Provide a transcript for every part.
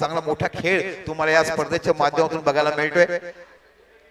चांगला मोठा खेळ तुम्हाला या स्पर्धेच्या माध्यमातून बघायला मिळतोय।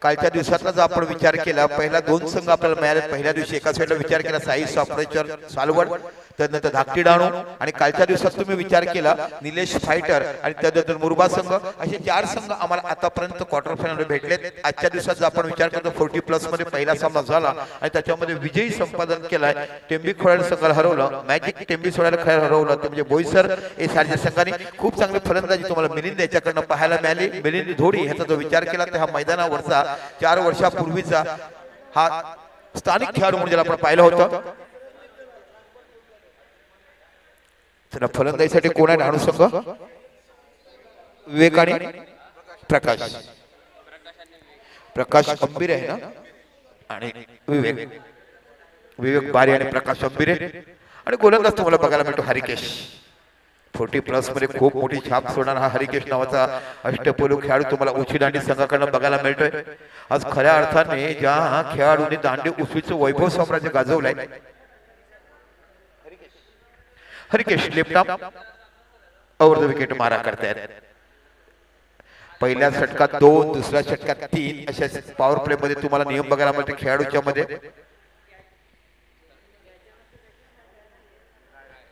कालच्या दिवसातला जर आपण विचार केला पहिला 2 संघ आपल्याला मिळाले। पहिल्या दिवशी एका साईडला विचार केला साई सॉफ्टवेअर सालवड, त्यानंतर धाकटी डाणू, आणि कालच्या दिवसात तुम्ही विचार केला निलेश फायटर आणि त्यानंतर मुरबा संघ, असे 4 संघ आम्हाला आतापर्यंत क्वार्टर फायनल भेटलेत। आजच्या दिवसात जर आपण विचार करतो 40+ मध्ये पहिला सामना झाला आणि त्याच्यामध्ये विजयी संपादन केलाय टेंबी खोडाळ संघाला हरवलं, मॅजिक टेंबी सोडायला खेळ हरवलं, ते म्हणजे बोईसर ए सारख्या संघाने खूप चांगली फलंदाजी तुम्हाला मिलिंद याच्याकडनं पाहायला मिळाली। मिलिंद धोडी ह्याचा जो विचार केला तर हा मैदानावरचा 4 वर्षापूर्वीचा हा स्थानिक खेळाडू म्हणजे आपण पाहिलं होतं। चला फलंदाजीसाठी कोण आहे डाणू संघ? विवेक आणि प्रकाश, प्रकाश अंबिरे आहे ना, आणि विवेक बारी आणि प्रकाश अंबिरे, आणि गोलंदाज तुम्हाला बघायला मिळतो हरिकेश। 40+ मध्ये खूप मोठी छाप सोडणारा हा हरिकेश नावाचा अष्टपैलू खेळाडू तुम्हाला उची दांडी संघाकडून बघायला मिळतोय। आज खऱ्या अर्थाने ज्या खेळाडूंनी दांडी उचवीचं वैभव साम्राज्य गाजवलंय Harikesh left arm over the wicket मारा करतायत। पहिल्या षटकात 2, दुसऱ्या षटकात 3 अशा पॉवर प्ले मध्ये तुम्हाला नियम बघायला मिळते खेळाडूच्या मध्ये।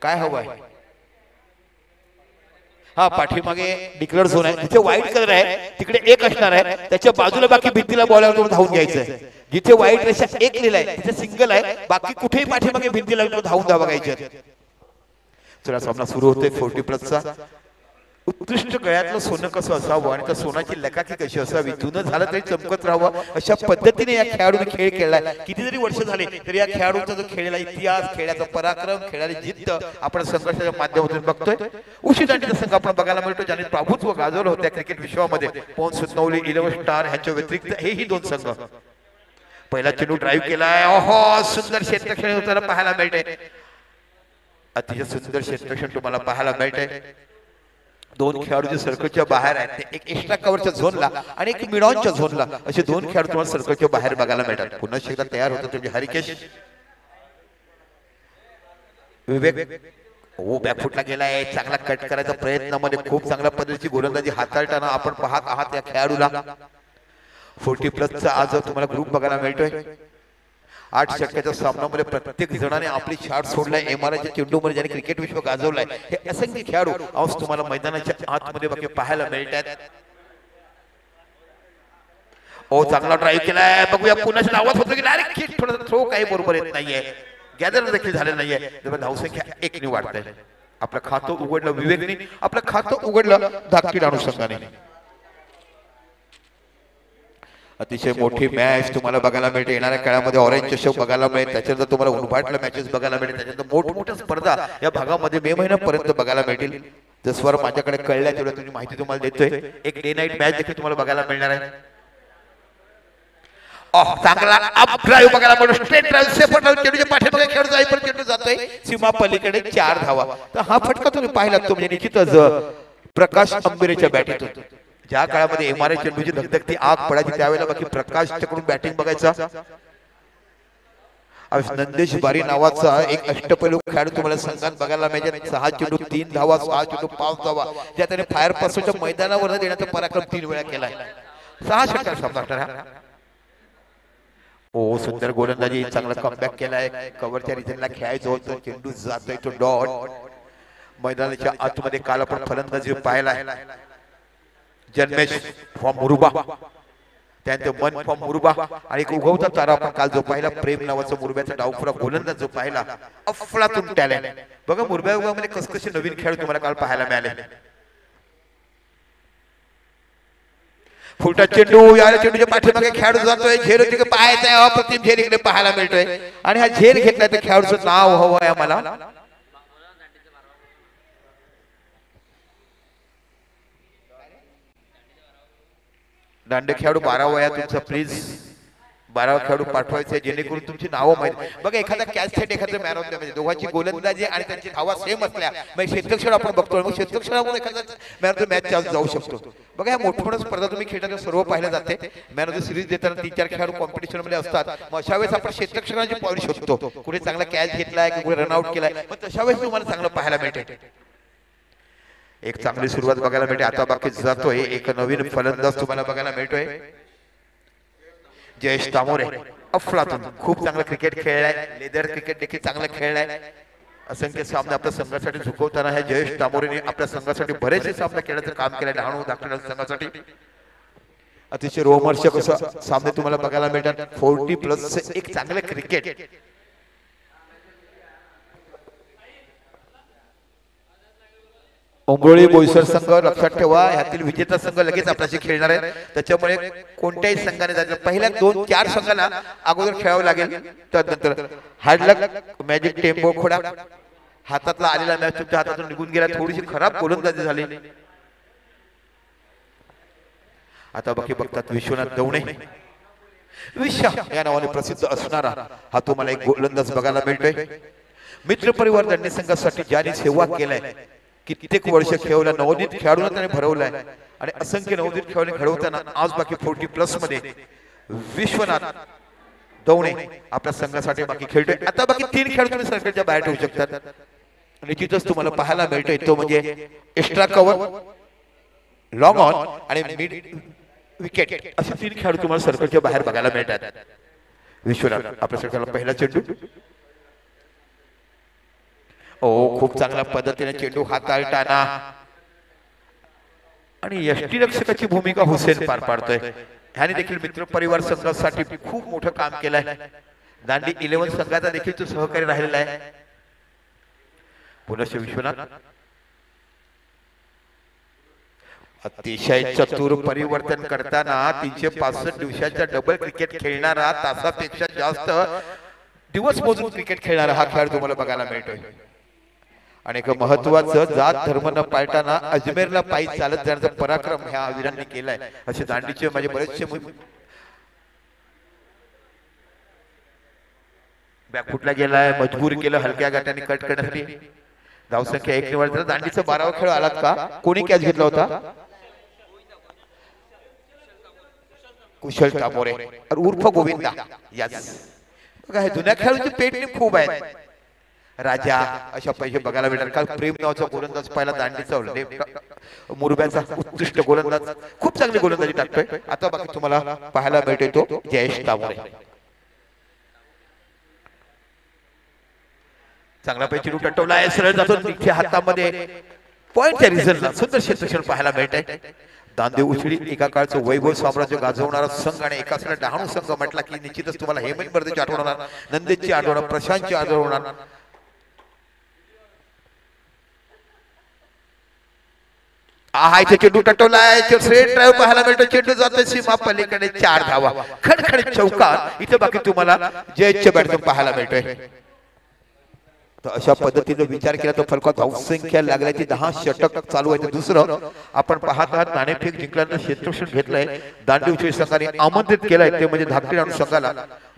काय हवं आहे? हा पाठीमागे डिक्लेअर झोन आहे, जिथे व्हाईट कलर आहे तिकडे 1 असणार आहे, त्याच्या बाजूला बाकी भिंतीला बॉलवर धावून घ्यायचं आहे। जिथे व्हाईट रेषा 1 लिहिलाय तिथे सिंगल आहे, बाकी कुठेही पाठीमागे भिंतीला धावून धावा घ्यायचे। चला सामना सुरू होतोय 40+ चा। उत्कृष्ट गळ्यातलं सोनं कसं असावं आणि त्या सोनाची लकाकी कशी असावी, जुनं झालं तरी चमकत राहावं अशा पद्धतीने या खेळाडूने खेळ खेळलाय। किती जरी वर्ष झाले तरी या खेळाडूचा जो खेळलेला इतिहास, खेळाचा पराक्रम, खेळाची जिद्द आपण संघर्षाच्या माध्यमातून बघतोय। उशी दांडीचा संघ आपण बघायला मिळतो ज्याने प्रभुत्व गाजवलं होतं क्रिकेट विश्वामध्ये। पवन सुतनवली, 11 स्टार ह्याच्या व्यतिरिक्त हेही 2 संघ। पहिला चेंडू ड्राईव्ह केलाय, ओहो सुंदर क्षेत्ररक्षण होताना पाहायला मिळते, अतिशय सुंदर क्षेत्ररक्षण तुम्हाला पाहायला मिळते। 2 खेळाडू जे सर्कलच्या बाहेर आहेत ते एक एक्स्ट्रा कव्हरच्या झोनला आणि एक मिडॉनच्या झोनला असे 2 खेळाडू तुम्हाला सर्कलच्या बाहेर बघायला मिळतात। पुन्हा एकदा तयार होतं म्हणजे हरिकेश। विवेक ओ बॅकफुटला गेलाय, चांगला कट करायचा प्रयत्नामध्ये खूप चांगल्या पद्धतीची गोलंदाजी हाताळताना आपण पाहत आहात या खेळाडूला। 40+ चा आज तुम्हाला ग्रुप बघायला मिळतोय। 8 षटकाच्या सामन्यामध्ये प्रत्येक जणाने आपली छाट सोडलाय। एमआरआयच्या चेंडूमध्ये ज्याने क्रिकेट विश्व गाजवलाय हे असंख्य खेळाडू आज तुम्हाला मैदानाच्या आतमध्ये बाकी पाहायला मिळतात। ओ चांगला ड्राईव्ह केलाय, बघूया पुन्हा नावात होतं की डायरेक्ट किक, थोडा थ्रो काही बरोबर येत नाहीये, गॅदर देखील झालं नाहीये, त्यामुळे धावसंख्या 1 ने वाढत आहे। आपलं खातं उघडलं विवेकने, आपलं खातं उघडलं धाकटी डाणू संघाने। अतिशय मोठी मॅच तुम्हाला बघायला मिळते। येणाऱ्या काळामध्ये ऑरेंज चषक बघायला मिळेल, त्याच्यानंतर तुम्हाला उन्हाटला मॅचेस बघायला मिळेल, त्याच्यानंतर मोठमोठ्या स्पर्धा या भागामध्ये मे महिन्यापर्यंत बघायला मिळतील। जसवर माझ्याकडे कळल्या तेवढं तुम्ही माहिती तुम्हाला देतोय। एक डे नाईट मॅच देखील तुम्हाला बघायला मिळणार आहे। चांगला अप ड्राईव्ह बघायला मिळतो, स्ट्रेट ड्राईव्ह सेफ ड्राईव्ह, चेंडूच्या पाठीमागे खेळ जाई पण चेंडू जातोय सीमा पलीकडे 4 धावा। तर हा फटका तुम्ही पाहिला तो म्हणजे निश्चितच प्रकाश अंबिरेच्या बॅटीतून। ज्या काळामध्ये एमआरआय चेंडूची धगधगती आग पडायची त्यावेळेला बाकी प्रकाशच्याकडून बॅटिंग बघायचा। नंदेश बारी नावाचा एक अष्टपैलू खेळाडू तुम्हाला संघात बघायला मिळेल। 6 चेंडू 3 धावा, 6 चेंडू 5 धावा, ज्या त्याने फायर पर्सनच्या मैदानावर देण्याचा पराक्रम 3 वेळा केलाय। 6 षटकार सामना। ओ सुंदर गोलंदाजी, चांगला कमबॅक केलाय, कव्हरच्या रिजनला खेळायचं होतं, चेंडू जातोय तो डॉट। मैदानाच्या आतमध्ये काल आपण फलंदाजी पाहिलाय जन्मेश फॉर्म मुरुबा, त्यानंतर मन फॉर्म मुरुबा, आणि एक उगवता तारा आपण काल जो पाहिला प्रेम नावाचा मुरब्याचा डावखुरा गोलंदाज जो पाहिला, अफलातून टॅलेंट। बघा मुरब्यामध्ये कसकसे नवीन खेळ तुम्हाला काल पाहायला मिळाले। फुलटा चेंडू, या चेंडूच्या पाठीमागे खेळाडू जातोय, झेल तिकडे पाहायचा, अप्रतिम झेल इकडे पाहायला मिळतोय, आणि हा झेल घेतलाय त्या खेळाडूचं नाव हवं आहे आम्हाला। दांडे खेळाडू 12 वया तुमचा प्लीज 12 खेळाडू पाठवायचे जेणेकरून तुमची नावं माहिती। बघा एखादा कॅच सेट एखादा मॅन ऑफ द मॅच, दोघांची गोलंदाजी आणि त्यांची धावा सेम असल्या मग क्षेत्ररक्षण आपण बघतोय, मग क्षेत्ररक्षणामुळे एखादा man of the match chance जाऊ शकतो। बघा या मोठमोठ्या स्पर्धा तुम्ही खेळताना सर्व पाहिलं जाते, मॅन ऑफ द सिरीज देताना 3-4 खेळाडू कॉम्पिटिशन मध्ये असतात, मग अशा वेळेस आपण क्षेत्ररक्षणाची पॉईंट शोधतो, कुठे चांगला कॅच घेतलाय कुठे रन आउट केलाय, मग तशा वेळेस तुम्हाला चांगलं पाहायला मिळते। एक चांगली सुरुवात बघायला मिळते. आता बाकी जातोय एक नवीन फलंदाज तुम्हाला बघायला मिळतोय, जयेश तामोरे अफलातून. खूप चांगलं क्रिकेट खेळलाय, लेदर क्रिकेट देखील चांगलं खेळलाय. असंख्य सामने आपल्या संघासाठी झुकवताना हे जयेश तामोरेने आपल्या संघासाठी बरेचसे सामने खेळण्याचं काम केलं. डहाणू दाखल संघासाठी अतिशय रोमहर्षक असं सामने तुम्हाला बघायला मिळतात. 40+ एक चांगलं क्रिकेट. उंबरोळी बोईसर संघ लक्षात ठेवा, यातील विजेता संघ लगेच आपल्याशी खेळणार आहे. त्याच्यामुळे कोणत्याही संघाने जायचं पहिल्या 2-4 संघाला अगोदर खेळावं लागेल. त्यानंतर हार्डलक मॅजिक टेम्पो खोडा हातातला आलेला मॅच तुमच्या हातातून निघून गेला. थोडीशी खराब गोलंदाजी झाली. आता बाकी बघतात विश्वनाथ दवणे, विश्वा या नावाने प्रसिद्ध असणारा हा तुम्हाला एक गोलंदाज बघायला मिळतोय. मित्र परिवार दंडी संघासाठी ज्याने सेवा केलाय, कित्येक वर्ष खेळवल्या, नवोदित खेळाडूंना त्याने भरवलाय आणि असंख्य नवोदित खेळाडू घडवताना आज बाकी 40+ मध्ये विश्वनाथ दवणे आपल्या संघासाठी बाकी खेळतोय. आता बाकी 3 खेळाडू तुम्ही सर्कलच्या बाहेर ठेवू शकतात. निश्चितच तुम्हाला पाहायला मिळतोय तो म्हणजे एक्स्ट्रा कव्हर, लॉंग ऑन आणि मिड विकेट असे 3 खेळाडू तुम्हाला सर्कलच्या बाहेर बघायला मिळतात. विश्वनाथ आपल्या सर्कलला पहिला चेंडू. ओ खूप चांगल्या पद्धतीने चेंडू हाताळताना आणि यष्टीरक्षकाची भूमिका हुसेन पार पाडतोय. ह्याने देखील मित्र परिवार संघासाठी खूप मोठं काम केलंय. दांडी 11 संघाचा देखील तो सहकारी राहिलेला आहे. पुनश्च विश्वनाथ अतिशय चतुर परिवर्तन करताना 365 दिवसाच्या डबल क्रिकेट खेळणारा, तासापेक्षा जास्त दिवस मोजून क्रिकेट खेळणारा हा खेळाडू तुम्हाला बघायला मिळतोय. आणि एक महत्वाचं जात धर्म न पाळताना अजमेरला पायी चालत जाण्याचा पराक्रम ह्या वीरांनी केलाय. असे दांडीचे माझे बरेचसे बॅकफुटला गेलाय, मजबूर केलं हलक्या गाठाने कट करण्यासाठी. धावसंख्या 1 निवड. दांडीचा 12वा खेळ आलात का? कोणी कॅच घेतला होता? कुशल तामोरे उर्फ गोविंदा. यस बघा हे जुन्या खेळाडूंची पेटणी खूप आहे. राजा अशा पैसे बघायला भेटतात. काल प्रेम नावाचा गोलंदाज पाहिला दांडीचा, मुरब्याचा उत्कृष्ट गोलंदाज, खूप चांगली गोलंदाजी टाकतोय. आता बाकी तुम्हाला पाहायला मिळतोय तो जयेश तामोरे. चांगला पैकी चेंडू टटवला आहे, सरळ जातो तिथे हातामध्ये पॉइंटच्या रिझनला सुंदर क्षेत्रक्षण पाहायला मिळतंय. दांडे उछळी एका काळचं वैभव साम्राज्य गाजवणारा संघ आणि एका साईड डहाणू संघ म्हटला की निश्चितच तुम्हाला हेमंत बर्देची आठवण होणार, नंदेची आठवण, प्रशांतची आठवण होणार. हा इथे चेंडू टटवलाय, स्ट्रेट ड्राइव्ह पाहायला मिळतो. चेंडू जातोय सीमा पलीकडे, 4 धावा खडखड चौकार. इथे बाकी तुम्हाला जयेशच्या बॅटमॅन पाहायला मिळतोय. तर अशा पद्धतीने विचार केला तर फलकात धावसंख्या लागल्याची 10 षटक चालू आहे. दुसरं आपण पाहत आहात नाणेफेक जिंकल्यानंतर क्षेत्ररक्षण घेतलंय. दांडी उछळी संघाने आमंत्रित केलाय ते म्हणजे धाकटी राणू संघाला.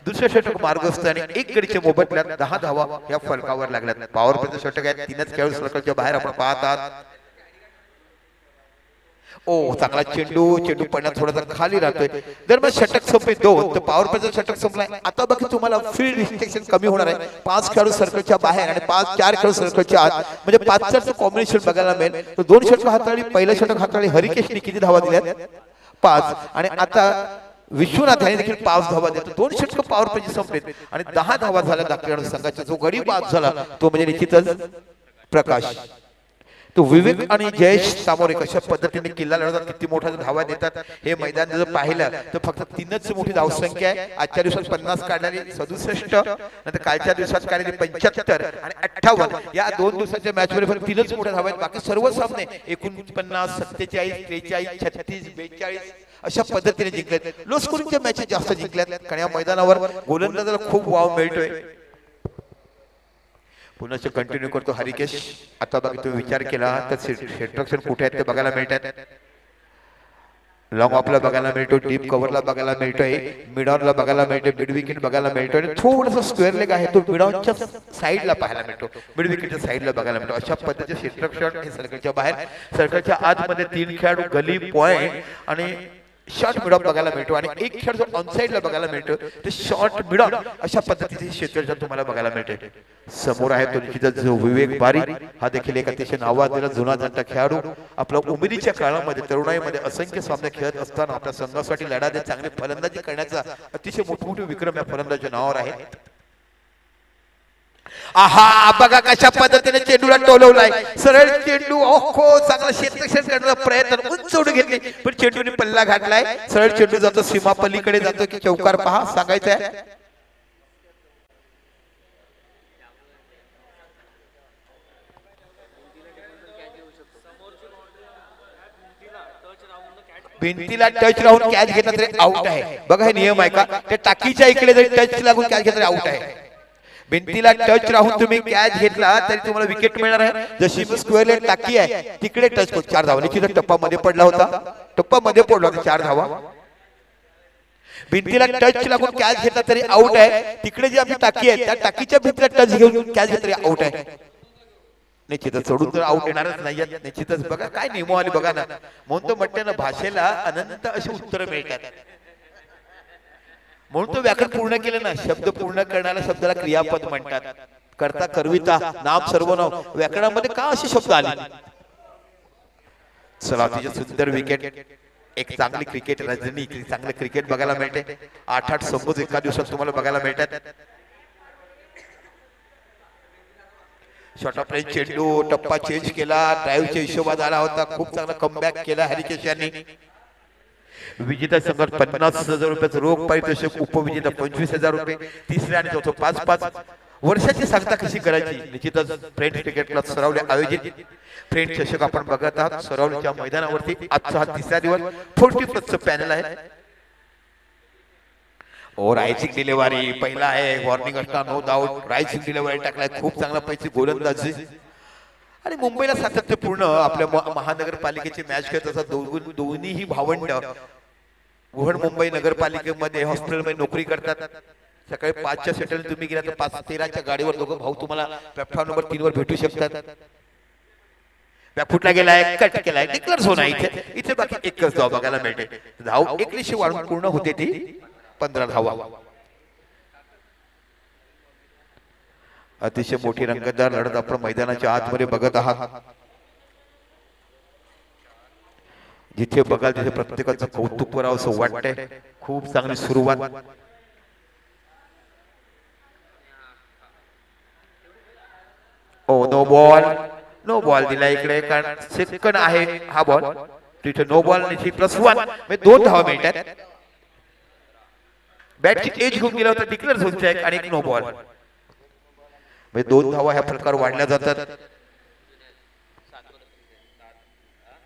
दुसरे षटक मार्गस्थ आणि 1 गडीच्या मोबदल्यात 10 धावा या फलकावर लागल्यात. पॉवर प्लेचं षटक आहे. 3च खेळाडू सर्कलच्या बाहेर आपण पाहत आहात. ओ चांगला चेंडू पडण्यात थोडासा खाली राहतोय. दरम्यान षटक संपले 2 तर पॉवर प्लेचं षटक संपलाय. आता बाकी तुम्हाला फील्ड रिस्ट्रिक्शन कमी होणार आहे. 5 खेळाडू सर्कलच्या बाहेर आणि 4 खेळाडू सर्कलच्या आत, म्हणजे 5चं कॉम्बिनेशन बघायला मिळेल. तर 2 षटक हाताळली, पहिलं षटक हाताळली हरिकेशने किती धावा दिल्यात? 5. आणि आता विश्वनाथ याने देखील 5 धावा देतो. 2 षटक पॉवर प्लेचे संपलेत आणि 10 धावा झाल्या दाखल संघाचा. जो गडी बाद झाला तो म्हणजे निश्चितच प्रकाश. तो विवेक आणि जयेश तामोरे कशा पद्धतीने किल्ला लढवतात, किती मोठा धावा देतात हे मैदान जर पाहिलं तर फक्त 3च मोठी धावसंख्या आहे. आजच्या दिवसात 50 काढणारी 67, नंतर कालच्या दिवसात काढलेली 75 आणि 58 या 2 दिवसाच्या मॅच मध्ये फक्त 3च मोठ्या धावा आहेत. बाकी सर्व सामने 49, 47, 43, 36, 42 अशा पद्धतीने जिंकलेत. लो स्कोरिंगच्या मॅचेस जास्त जिंकल्यात कारण या मैदानावर गोलंदाजाला खूप वाव मिळतोय. पुन्हा कंटिन्यू करतो हरिकेश. आता बाकी तुम्ही विचार केला तर क्षेत्ररक्षण कुठे आहेत ते बघायला मिळतात. लॉंग ऑफला बघायला मिळतो, डीप कव्हरला बघायला मिळतोय, मिड ऑनला बघायला मिळतोय, मिड विकेट बघायला मिळतोय आणि थोडासा स्क्वेअर लेग आहे तो मिड ऑनच्या साईडला पाहायला मिळतो, मिड विकेटच्या साईडला बघायला मिळतो. अशा पद्धतीचे क्षेत्ररक्षण हे सर्कलच्या बाहेर, सर्कलच्या आतमध्ये 3 खेळाडू, गली, पॉइंट आणि शॉर्ट मिड ऑफ बघायला मिळतो आणि एक खेळ जो ऑनसाइडला बघायला मिळतो ते शॉर्ट मिड ऑफ अशा पद्धतीचे क्षेत्ररक्षण तुम्हाला बघायला मिळते. समोर आहे तो निश्चितच जो विवेक बारी, हा देखील एक अतिशय नावाजलेला जुना जाणता खेळाडू. आपल्या उमेदीच्या काळामध्ये तरुणाईमध्ये असंख्य सामने खेळत असताना आपल्या संघासाठी लढा देत चांगली फलंदाजी करण्याचा अतिशय मोठमोठे विक्रम या फलंदाजीच्या नावावर आहेत. आहा बघा कशा पद्धतीने चेंडूला टोलवलाय. सरळ चेंडू ओखो चांगला क्षेत्ररक्षण करण्याचा प्रयत्न उंच उडून घेतली पण चेंडूने पल्ला घातलाय. सरळ चेंडू जातो सीमा पलीकडे जातो की चौकार पहा सांगायचं आहे. भिंतीला टच राहून कॅच घेतला तरी आउट आहे. बघा हे नियम आहे का, त्या टाकीच्या इकडे जरी टच लागून कॅच घेतला तरी आउट आहे. भिंतीला टच राहून तुम्ही कॅच घेतला तरी तुम्हाला विकेट मिळणार आहे. जशी स्क्वेअर लेन टाकी आहे तिकडे टच करून 4 धावा. निश्चित टप्पा मध्ये पडला होता, टप्पा मध्ये पडला होता 4 धावा. भिंतीला टच लागून कॅच घेतला तरी आउट आहे. तिकडे जी आपली टाकी आहे त्या टाकीच्या भिंतीला टच घेऊन कॅच घेतला तरी आउट आहे. निश्चितच सोडून तर आउट येणारच नाही. निश्चितच बघा काय नियमावली बघा ना. म्हणून तो म्हणते ना भाषेला अनंत अशी उत्तरं मिळतात. म्हणून तो व्याकरण पूर्ण केलं ना. शब्द पूर्ण करण्याला शब्दाला क्रियापद म्हणतात. करता करविता नाम सर्वनाम व्याकरणामध्ये का असे शब्द आले. चला तिचे सुंदर विकेट, एक चांगली क्रिकेट रजनी, चांगले क्रिकेट बघायला मिळते. 8-8 संबोध एका दिवसात तुम्हाला बघायला मिळतात. शॉर्ट ऑफ रेंज चेंडू टप्पा चेंज केला, ड्राईव्हच्या हिशोबात आला होता. खूप चांगला कमबॅक केला हरिकेश यांनी. विजेता संघात 50,000 रुपयाचं रोख पारितोषिक, उपविजेता 25,000 रुपये. तिसऱ्या आणि चौथं 5-5 वर्षाची सांगता कशी करायची. निश्चितच फ्रेंच क्रिकेट क्लब सरावले आयोजित फ्रेंच चषक आपण बघत आहात. सरावलीच्या मैदानावरती आजचा हा तिसरा दिवस 40+ पॅनल आहे. रायसिंग डिलेव्हरी पहिला आहे. वॉर्निंग असणार नो डाऊट. रायसिंग डिलेव्हरी टाकलाय. खूप चांगला पैसे गोलंदाजी आणि मुंबईला सातत्यपूर्ण आपल्या महानगरपालिकेची मॅच खेळत असतात. दोन्हीही भावंड वुहड मुंबई नगरपालिकेमध्ये हॉस्पिटलमध्ये नोकरी करतात. सकाळी 5च्या सेटल तुम्ही गेला तर 5:13च्या गाडीवर दोघं भाऊ तुम्हाला प्लॅटफॉर्म नंबर 3 वर भेटू शकतात. बॅकफुटला गेलाय, कट केलाय, डिक्लेअर झोन आहे इथे बाकी एकच धाव बघायला मिळते. धाव 1 वाढून पूर्ण होते ती 15 धावा. अतिशय मोठी रंगतदार लढत आपण मैदानाच्या आतमध्ये बघत आहात. जिथे बघाल तिथे प्रत्येकाचं कौतुक करावं असं वाटतंय. खूप चांगली सुरुवात. नो बॉल, नो बॉल दिला इकडे कारण सेकंड आहे हा बॉल. तिथे नो बॉल +1 म्हणजे 2 धावा मिळतात. बॅटची एज घेऊन गेला होता डिक्लेअर झोनचा एक आणि एक नो बॉल म्हणजे 2 धावा ह्या प्रकार वाढल्या जातात.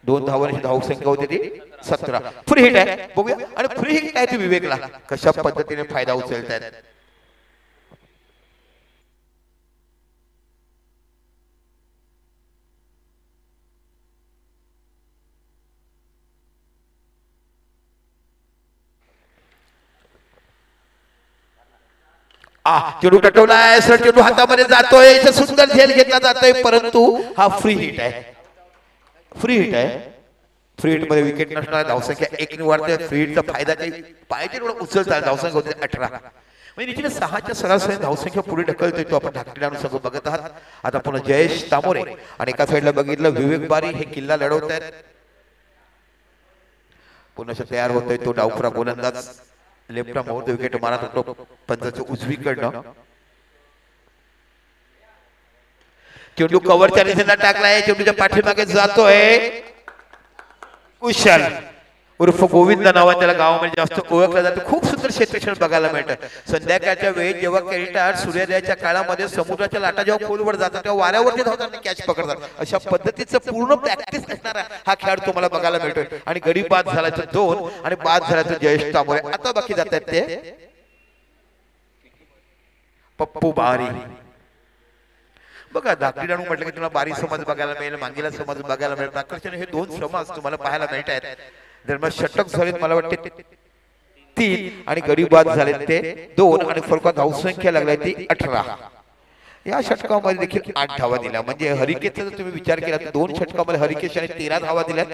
2 धावांची धावसंख्या होती ती 17. फ्री हिट आहे बघूया. आणि फ्री हिट आहे ती विवेकला कशा पद्धतीने फायदा उचलतात. चेंडू टटवलाय. सर चेंडू हातामध्ये जातोय. सुंदर झेल घेतला जातोय परंतु हा फ्री हिट आहे. फ्री हिट आहे. फ्री हिट मध्ये विकेट नसणार. धावसंख्या 1 ने वाढते. फ्री हिटचा फायदा काही पाहिजे एवढा उचलतात. धावसंख्या होते 18 म्हणजे निश्चित 6च्या सरासरी धावसंख्या पुढे ढकलतोय तो आपण ढाकलेला अनुसार बघत आहात. आता पुन्हा जयेश तामोरे आणि एका साईडला बघितलं विवेक बारी हे किल्ला लढवत आहेत. पुन्हा तयार होतोय तो डावखुरा गोलंदाज. लेफ्ट मोहर विकेट मारत होतो पंचाच्या उजवीकडनं. चेंडू कव्हरच्या दिशेला टाकलाय. चेंडूच्या पाठीमागे जातोय कुशल उर्फ गोविंद नावाने त्याला गावामध्ये जास्त ओळखलं जातं. खूप सुंदर क्षेत्ररक्षण बघायला मिळतं. संध्याकाळच्या वेळी जेव्हा क्रिकेटर सूर्योदयाच्या काळामध्ये समुद्राच्या लाटा जेव्हा खोलवर जातात तेव्हा वाऱ्यावरती धावताना कॅच पकडतात. अशा पद्धतीचं पूर्ण प्रॅक्टिस असणारा हा खेळाडू तुम्हाला बघायला मिळतोय. आणि गडी बाद झाला तर 2 आणि बाद झाला तर जयेश तांबोरे. आता बाकी जात आहेत ते पप्पू बारी. बघा धाकटी डाणू म्हटलं की तुम्हाला बारी समाज बघायला मिळेल, मांगीला समाज बघायला मिळेल. आकर्षण हे 2 समाज तुम्हाला पाहायला मिळत आहेत. दरम्यान षटक झालेत मला वाटते 3 आणि गडी बाद झाले ते 2 आणि फरकात धावसंख्या लागलाय ती 18. या षटकामध्ये देखील 8 धावा दिल्या. म्हणजे हरिकेशचा जर तुम्ही विचार केला तर 2 षटकामध्ये हरिकेश आणि 13 धावा दिल्या.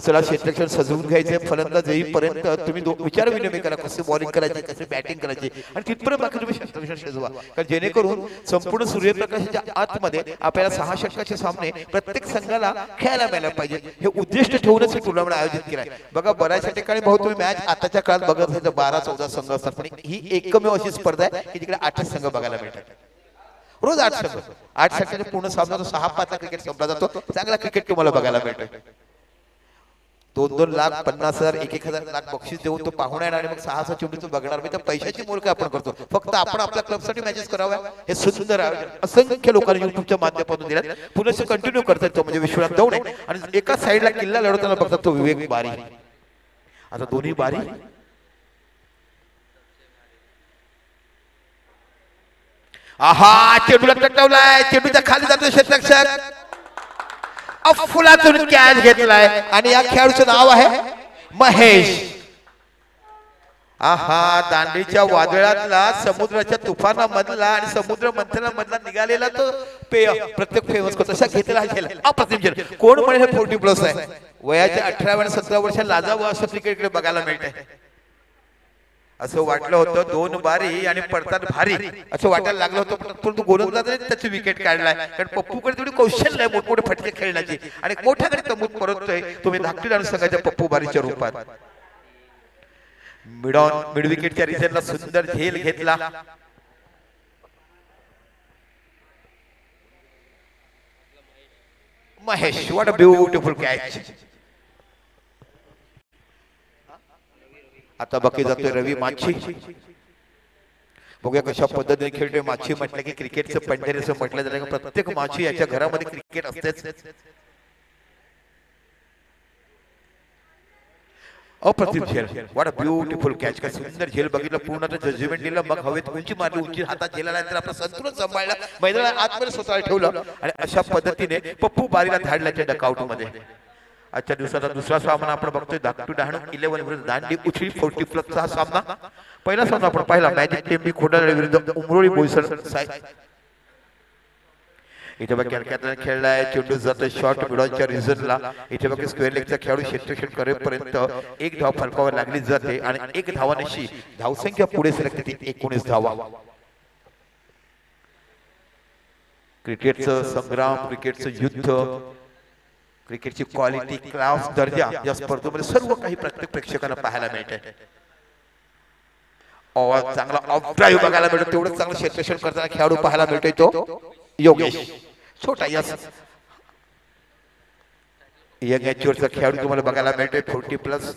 चला क्षेत्ररक्षण सजवून घ्यायचे, फलंदाज येईपर्यंत तुम्ही विचार विनिमय करा कसे बॉलिंग करायचे, कसे बॅटिंग करायची आणि तिथपर्यंत बाकी तुम्ही क्षेत्ररक्षण सजवा, कारण जेणेकरून संपूर्ण सूर्यप्रकाशाच्या आतमध्ये आपल्याला 6 षटकाचे सामने प्रत्येक संघाला खेळायला मिळायला पाहिजे, हे उद्दिष्ट ठेवूनच हे टुर्नामेंट आयोजित केलाय. बघा बऱ्याचशा ठिकाणी भाऊ तुम्ही मॅच आताच्या काळात बघत असाल 12-14 संघ असतात, पण ही एकमेव अशी स्पर्धा आहे की तिकडे 8 संघ बघायला मिळतात. रोज 8 संघ, 8 संघाचे पूर्ण सामना 6-5 क्रिकेट संपला जातो. चांगला क्रिकेट तुम्हाला बघायला मिळतो. 2-2 लाख 50,000 1-1 लाख बक्षीस देऊन तो पाहुणा येणार आणि मग 6-6 चेंडूचं बघणार. मी तर पैशाची मोल काय आपण करतो, फक्त आपण आपल्या क्लबसाठी मॅचेस कराव्या. हे सुंदर आयोजन असंख्य लोकांनी युट्यूबच्या माध्यमातून दिलं. पुन्हा कंटिन्यू करतात तो म्हणजे विश्वनाथ दवणे आणि एका साईडला किल्ला लढवताना बघतात तो विवेक बारी. आता दोन्ही बारी आहा चेंडूला टटवलाय, चेंडूच्या खाली जातो क्षेत्ररक्षक, अफुलातून कॅच घेतलाय आणि या खेळाडूचं नाव आहे महेश. आहा दांडीच्या वादळातला, समुद्राच्या तुफानामधला आणि समुद्र मंथनामधला निघालेला तो पेय प्रत्येक फेमस तसा घेतला गेला. अप्रतिम खेळ. कोण म्हणे हे 40+ आहे, वयाच्या 18 आणि 17 वर्ष लाजावं असं क्रिकेटकडे बघायला मिळतंय. असं वाटलं होतं 2 बारी आणि पडतात भारी असं वाटायला लागलं होतं, परंतु गोलंदाजाने त्याची विकेट काढलाय, कारण पप्पूकडे थोडी कौशल्य आहे मोठमोठे फटके खेळण्याची आणि मोठ्याकडे तंबूत परततोय तुम्ही धाकटी डाणू संघाच्या पप्पू बारीच्या रूपात. मिड विकेटच्या रिझनला सुंदर झेल घेतला. Mahesh what a beautiful catch. आता बाकी जातोय रवी माछी. बघूया कशा पद्धतीने खेळतोय. माछी म्हटलं की क्रिकेटचं पंढरी असं म्हटलं जातं, प्रत्येक माछी याच्या घरामध्ये क्रिकेट असतेच. अप्रतिम झेल, व्हॉट अ ब्युटिफुल कॅच. काय सुंदर झेल बघितलं, पूर्ण जजमेंट दिलं, मग हवेत उंची मारली, उंची हातात झेलला नंतर आपलं संतुलन सांभाळलं, मैदानात आतमध्ये स्वतःला ठेवलं आणि अशा पद्धतीने पप्पू बारीला धाडला त्या डकआउट मध्ये. आजच्या दिवसाचा दुसरा सामना आपण बघतोय धाकटू डहाणू 11 विरुद्ध दांडी उछळी 40+ हा सामना. पहिला सामना आपण पाहिला मॅजिक टेंबी खोडाळे विरुद्ध उमरोळी बोईसर. इथे बघ कॅलकॅटला खेळलाय, चेंडू जातोय शॉर्ट मिडॉनच्या रिझनला. इथे बघ स्क्वेअर लेगचा खेळाडू क्षेत्ररक्षण करेपर्यंत 1 धाव फलकावर लागली जाते आणि 1 धावानिशी धावसंख्या पुढे सरकते ती 19 धावा. क्रिकेटचं संग्राम, क्रिकेटचं युद्ध, क्रिकेटची क्वालिटी, क्लास, दर्जा या स्पर्धेमध्ये सर्व काही प्रत्येक प्रेक्षकांना पाहायला मिळते. चांगला ऑफ ड्राईव्ह बघायला मिळतो, तेवढंच चांगलं क्षेत्ररक्षण करताना खेळाडू पाहायला मिळतोय तो योगेश. छोटा यस यंग ॲच्युअरचा खेळाडू तुम्हाला बघायला मिळतोय 40+.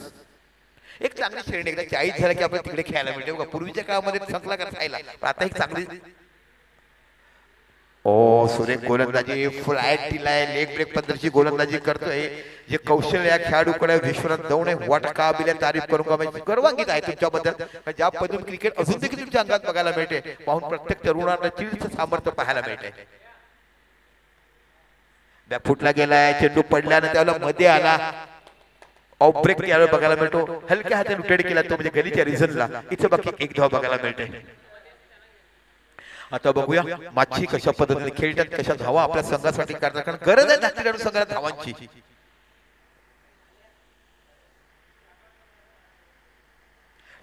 एक चांगली श्रेणी, एकदा 40 झाला की आपण तिकडे खेळायला मिळते. बघा पूर्वीच्या काळामध्ये संपला का खायला, पण आता एक चांगली सुरेख गोलंदाजी, फुल हाईट दिलाय, लेग ब्रेक पद्धतीची गोलंदाजी करतोय. जे कौशल्य या खेळाडूकडे विश्वनाथ दवणे वाट का बिल्या तारीफ करून का गर्वांकित आहे तुमच्याबद्दल. ज्या पद्धतीने क्रिकेट अजून देखील तुमच्या अंगात बघायला मिळते, पाहून प्रत्येक तरुणांना चिडचं सामर्थ्य पाहायला मिळते. बॅकफुटला गेलाय, चेंडू पडल्याने त्याला मध्ये आला, ऑफ ब्रेक यावेळी बघायला मिळतो, हलक्या हाताने लुटेड केला तो म्हणजे गलीच्या रिझनला. इथे बाकी 1 धाव बघायला मिळते. आता बघूया माछी कशा पद्धतीने खेळतात, कशा धावा आपल्या संघासाठी करतात, कारण गरज आहे धाकटी डाणू संघाला धावांची.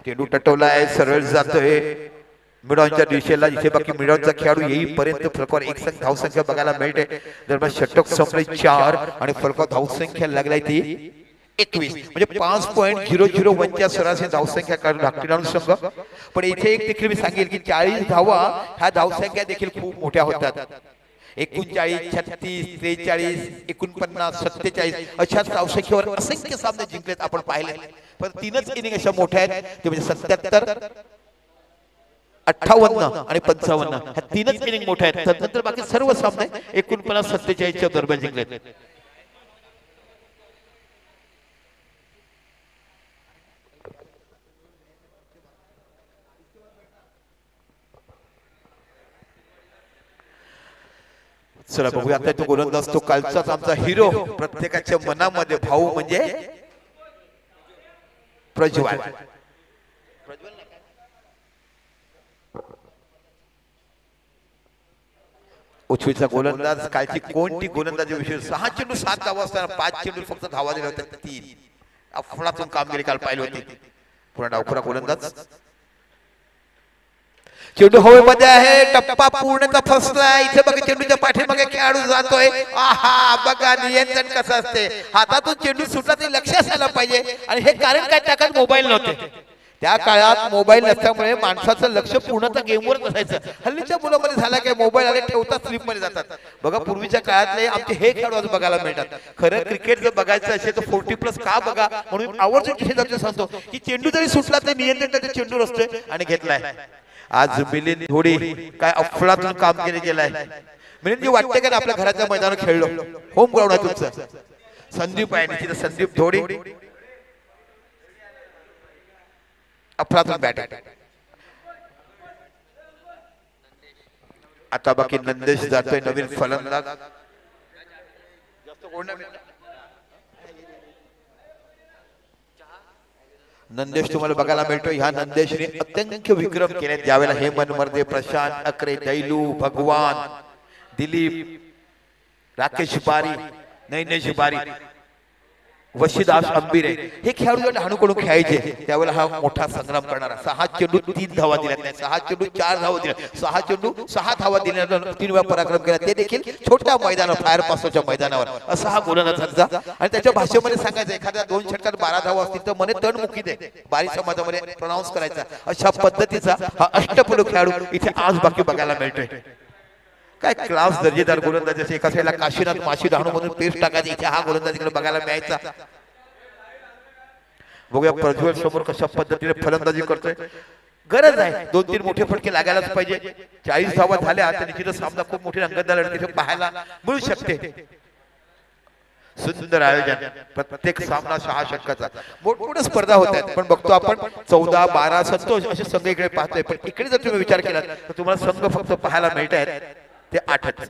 चेंडू टटवलाय, सरळ जातोय मिडॉनच्या दिशेला. इथे बाकी मिडॉनचा खेळाडू येईपर्यंत फलकावर 1 धावसंख्या बघायला मिळते. दरम्यान षटक संपले 4 आणि फलकावर धावसंख्या लागलाय ती 21 म्हणजे 5.001 च्या सरासरी धावसंख्या काढून धाकटी डाणू संघ. पण इथे एक देखील मी सांगेल की 40 धावा ह्या धावसंख्या देखील खूप मोठ्या होतात. 39, 36, 43, 49, 47 अशा धावसंख्येवर असंख्य सामने जिंकलेत आपण पाहिले. पण 3च इनिंग अशा मोठ्या आहेत, ते म्हणजे 77, 58 आणि 55 ह्या 3च इनिंग मोठ्या आहेत. त्यानंतर बाकी सर्व सामने 49, 47 च्या दरम्यान जिंकलेत. चला बघूया आता तो गोलंदाज, तो कालचाच आमचा हिरो, प्रत्येकाच्या मनामध्ये भाऊ म्हणजे प्रज्वल. उछवीचा गोलंदाज कालची कोणती गोलंदाजी विषय 6 चेंडू 7 धावा असताना 5 चेंडू फक्त धावा दिल्या होत्या 3 अफलातून कामगिरी काल पाहिली होती. पुन्हा डावखुरा गोलंदाज चेंडू हवेमध्ये आहे टप्पा पूर्णतः फसलाय. इथे बघा चेंडूच्या पाठीमागे खेळाडू जातोय. आहा बघा नियंत्रण कसं असते. हातातून चेंडू सुटला तरी लक्ष असायला पाहिजे आणि हे कारण काय त्या काळात मोबाईल नव्हते. त्या काळात मोबाईल नसल्यामुळे माणसाचं लक्ष पूर्णतः गेमवर नसायचं. हल्लीच्या मुलांमध्ये झाला काय मोबाईल आले ठेवतात स्लीप मध्ये जातात. बघा पूर्वीच्या काळातले आमचे हे खेळाडू आज बघायला मिळतात. खरं क्रिकेट जर बघायचं असेल तर 40+ का बघा म्हणून आवर्जून सांगतो की चेंडू जरी सुटला तर नियंत्रण त्याच्या चेंडूवर असतोय आणि घेतलाय. आज मिलिंद धोडी काय अफलातून कामगिरी केलाय. मिलिंद वाटते का आपल्या घराच्या मैदानावर खेळलो. होम ग्राउंड आहे तुमचं. संदीप आहे निश्चित संदीप धोडी अफलातून बॅट. आता बाकी नंदेश जातोय नवीन फलंदाज. नंदेश तुम्हाला बघायला मिळतो. ह्या नंदेशने अत्यंत विक्रम केले. ज्यावेळेला हेमंत मर्दे प्रशांत अकरे दैलू भगवान दिलीप राकेश बारी नैनेश बारी वशीदास अंबिरे हे खेळाडू डहाणूकडून खेळायचे त्यावेळेला हा मोठा संग्राम करणारा. 6 चेंडू 3 धावा दिल्या नाही. 6 चेंडू 4 धावा दिल्या. 6 चेंडू 6 धावा दिल्यानंतर 3 वेळा पराक्रम केला. ते देखील छोट्या मैदानावर फायर पासोच्या मैदानावर असा हा गोलंदाजांचा. आणि त्याच्या भाषेमध्ये सांगायचं एखाद्या 2 षटकात 12 धावा असतील तर मने तणमुखी दे बारी समाजामध्ये प्रोनाउन्स करायचा. अशा पद्धतीचा हा अष्टपैलू खेळाडू इथे आज बाकी बघायला मिळतोय. काय क्लास दर्जेदार गोलंदाज. एका साईडला काशीनाथ माशी डहाणू मधून पेस्ट टाकायची. इथे हा गोलंदाज इकडे बघायला मिळायचा. बघूया प्रज्वल समोर कशा पद्धतीने फलंदाजी करतोय. गरज आहे 2-3 मोठे फटके लागायलाच पाहिजे. 40 धावा झाल्या तर निश्चितच सामना खूप मोठी रंगतदार लढत इथे पाहायला मिळू शकते. सुंदर आयोजन. प्रत्येक सामना 6 षटकाचा. मोठमोठ्या स्पर्धा होत आहेत पण बघतो आपण 14 12 संतोष असे संघ इकडे पाहतोय. पण इकडे जर तुम्ही विचार केला तर तुम्हाला संघ फक्त पाहायला मिळत आहेत ते 8च.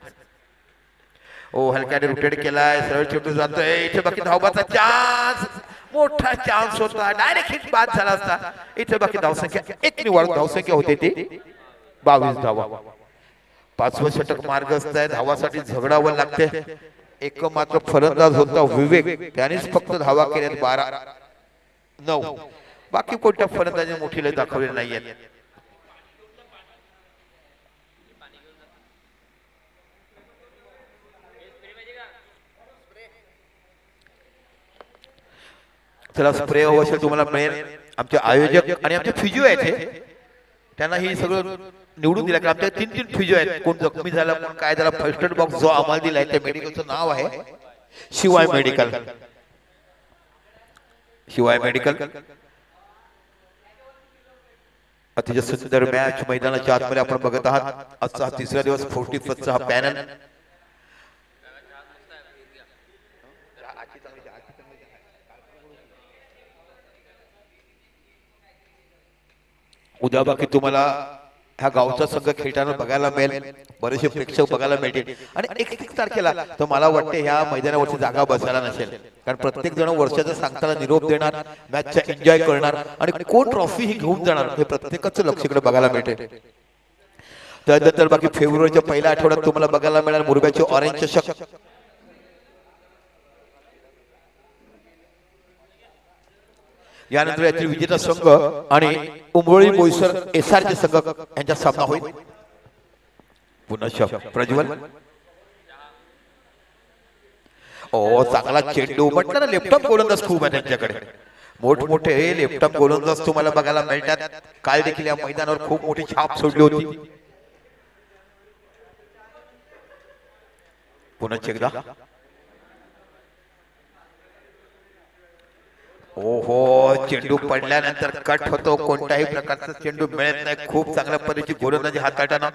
ओ हलक्याने रोटेट केलाय. सरळ चेंडू जातोय. इथे बाकी धावबाचा चान्स मोठा चान्स होता. डायरेक्ट हिट बाद झाला असता. इथे बाकी धावसंख्या 1 निवड धावसंख्या होते ती 22 धावा. 5वं षटक मार्गस्थ आहे. धावासाठी झगडावं लागते. एक मात्र फलंदाज होता विवेक त्यानेच फक्त धावा केल्यात 12-9. बाकी कोणत्या फलंदाजी मोठी लय दाखवली नाहीये. चला स्प्रे अवश्य तुम्हाला मिळेल. आमचे आयोजक आणि आमचे फिजिओ आहेत त्यांना ही सगळं निवडून दिलं. आमच्या 3 फिजिओ आहेत. कोण जखमी झाला कोण काय झाला. फर्स्ट एड बॉक्स जो आम्हाला दिलाय त्या मेडिकलचं नाव आहे शिवाय मेडिकल. शिवाय मेडिकल अतिशय सुंदर मॅच मैदानाच्या आतमध्ये आपण बघत आहात. आजचा 3रा दिवस 40+ हा पॅनल. उद्या बाकी तुम्हाला ह्या गावचा संघ खेळताना बघायला मिळेल. बरेचसे प्रेक्षक बघायला मिळतील. आणि 1 तारखेला तर मला वाटते ह्या मैदानावरची जागा बसायला नसेल. कारण प्रत्येक जण वर्षाचा सांगताना निरोप देणार मॅचचा एन्जॉय करणार आणि कोण ट्रॉफी ही घेऊन जाणार हे प्रत्येकाचं लक्ष इकडे बघायला मिळते. त्यानंतर बाकी फेब्रुवारीच्या पहिल्या आठवड्यात तुम्हाला बघायला मिळणार मुरब्याचे ऑरेंज चषक. यानंतर यातील विजेता संघ आणि उंबरोळी बोईसर एसआरचे संघ यांचा सामना होईल. पुन्हा प्रज्वल. ओ चांगला चेंडू. म्हटलं ना लेफ्ट गोलंदाज खूप आहे त्यांच्याकडे. मोठमोठे लेफ्ट गोलंदाज तुम्हाला बघायला मिळतात. काल देखील या मैदानावर खूप मोठी छाप सोडली होती. पुन्हा एकदा. ओहो चेंडू पडल्यानंतर कट होतो. कोणत्याही प्रकारचा चेंडू मिळत नाही. खूप चांगल्या पद्धतीची गोलंदाजी हाताळताना.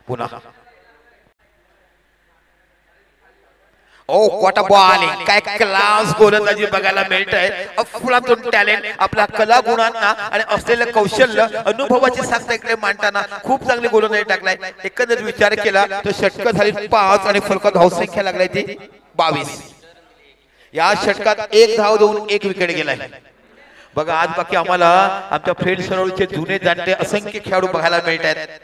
पुन्हा ओ क्वार्टर बॉलिंग, काय क्लास गोलंदाजी बघायला मिळत आहे. अफलातून टॅलेंट, आपल्या कला गुणांना आणि असलेलं कौशल्य अनुभवाची साथ इकडे मांडताना खूप चांगली गोलंदाजी टाकलाय. एकंदरीत विचार केला तर षटकं झाली 5 आणि फलक धावसंख्या लागलाय ती 22. या षटकात 1 धाव देऊन 1 विकेट गेलाय. बघा आज बाकी आम्हाला आमच्या फ्रेंड सर्कलचे जुने जाणते असंख्य खेळाडू बघायला मिळत आहेत.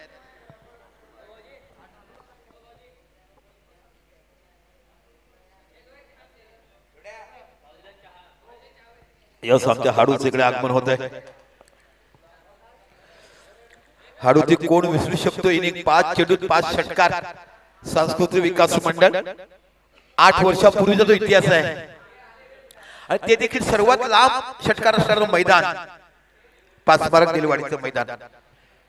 यस, आमच्या हाडूच इकडे आगमन होत आहे. हाडूची कोण विसरू शकतो. इनिंग 5 चेंडूत 5 षटकार. सांस्कृतिक विकास मंडळ 8 वर्षापूर्वीचा तो इतिहास आहे आणि ते देखील सर्वात लांब षटकार असणारं मैदान 5 मार्क दिलवाडीचं मैदान.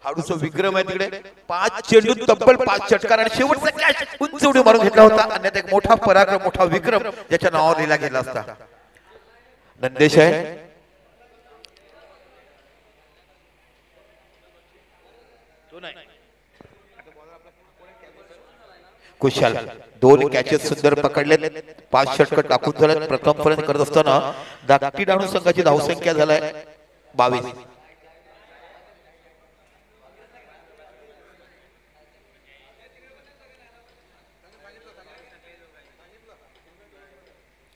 हाडूचा विक्रम आहे तिकडे. 5 चेंडूत तब्बल 5 षटकार आणि शेवटचा कॅच उंच उडी मारून घेतला होता. अन्यथा एक मोठा पराक्रम, मोठा विक्रम ज्याच्या नावावर लिहिला गेला असता. नंदेश आहे, कुशाल 2 कॅचेस सुंदर पकडले. 5 षटकर टाकून झाले. प्रथम फलंदाजी करत असताना धाकटी डाणू संघाची धावसंख्या झालाय 22.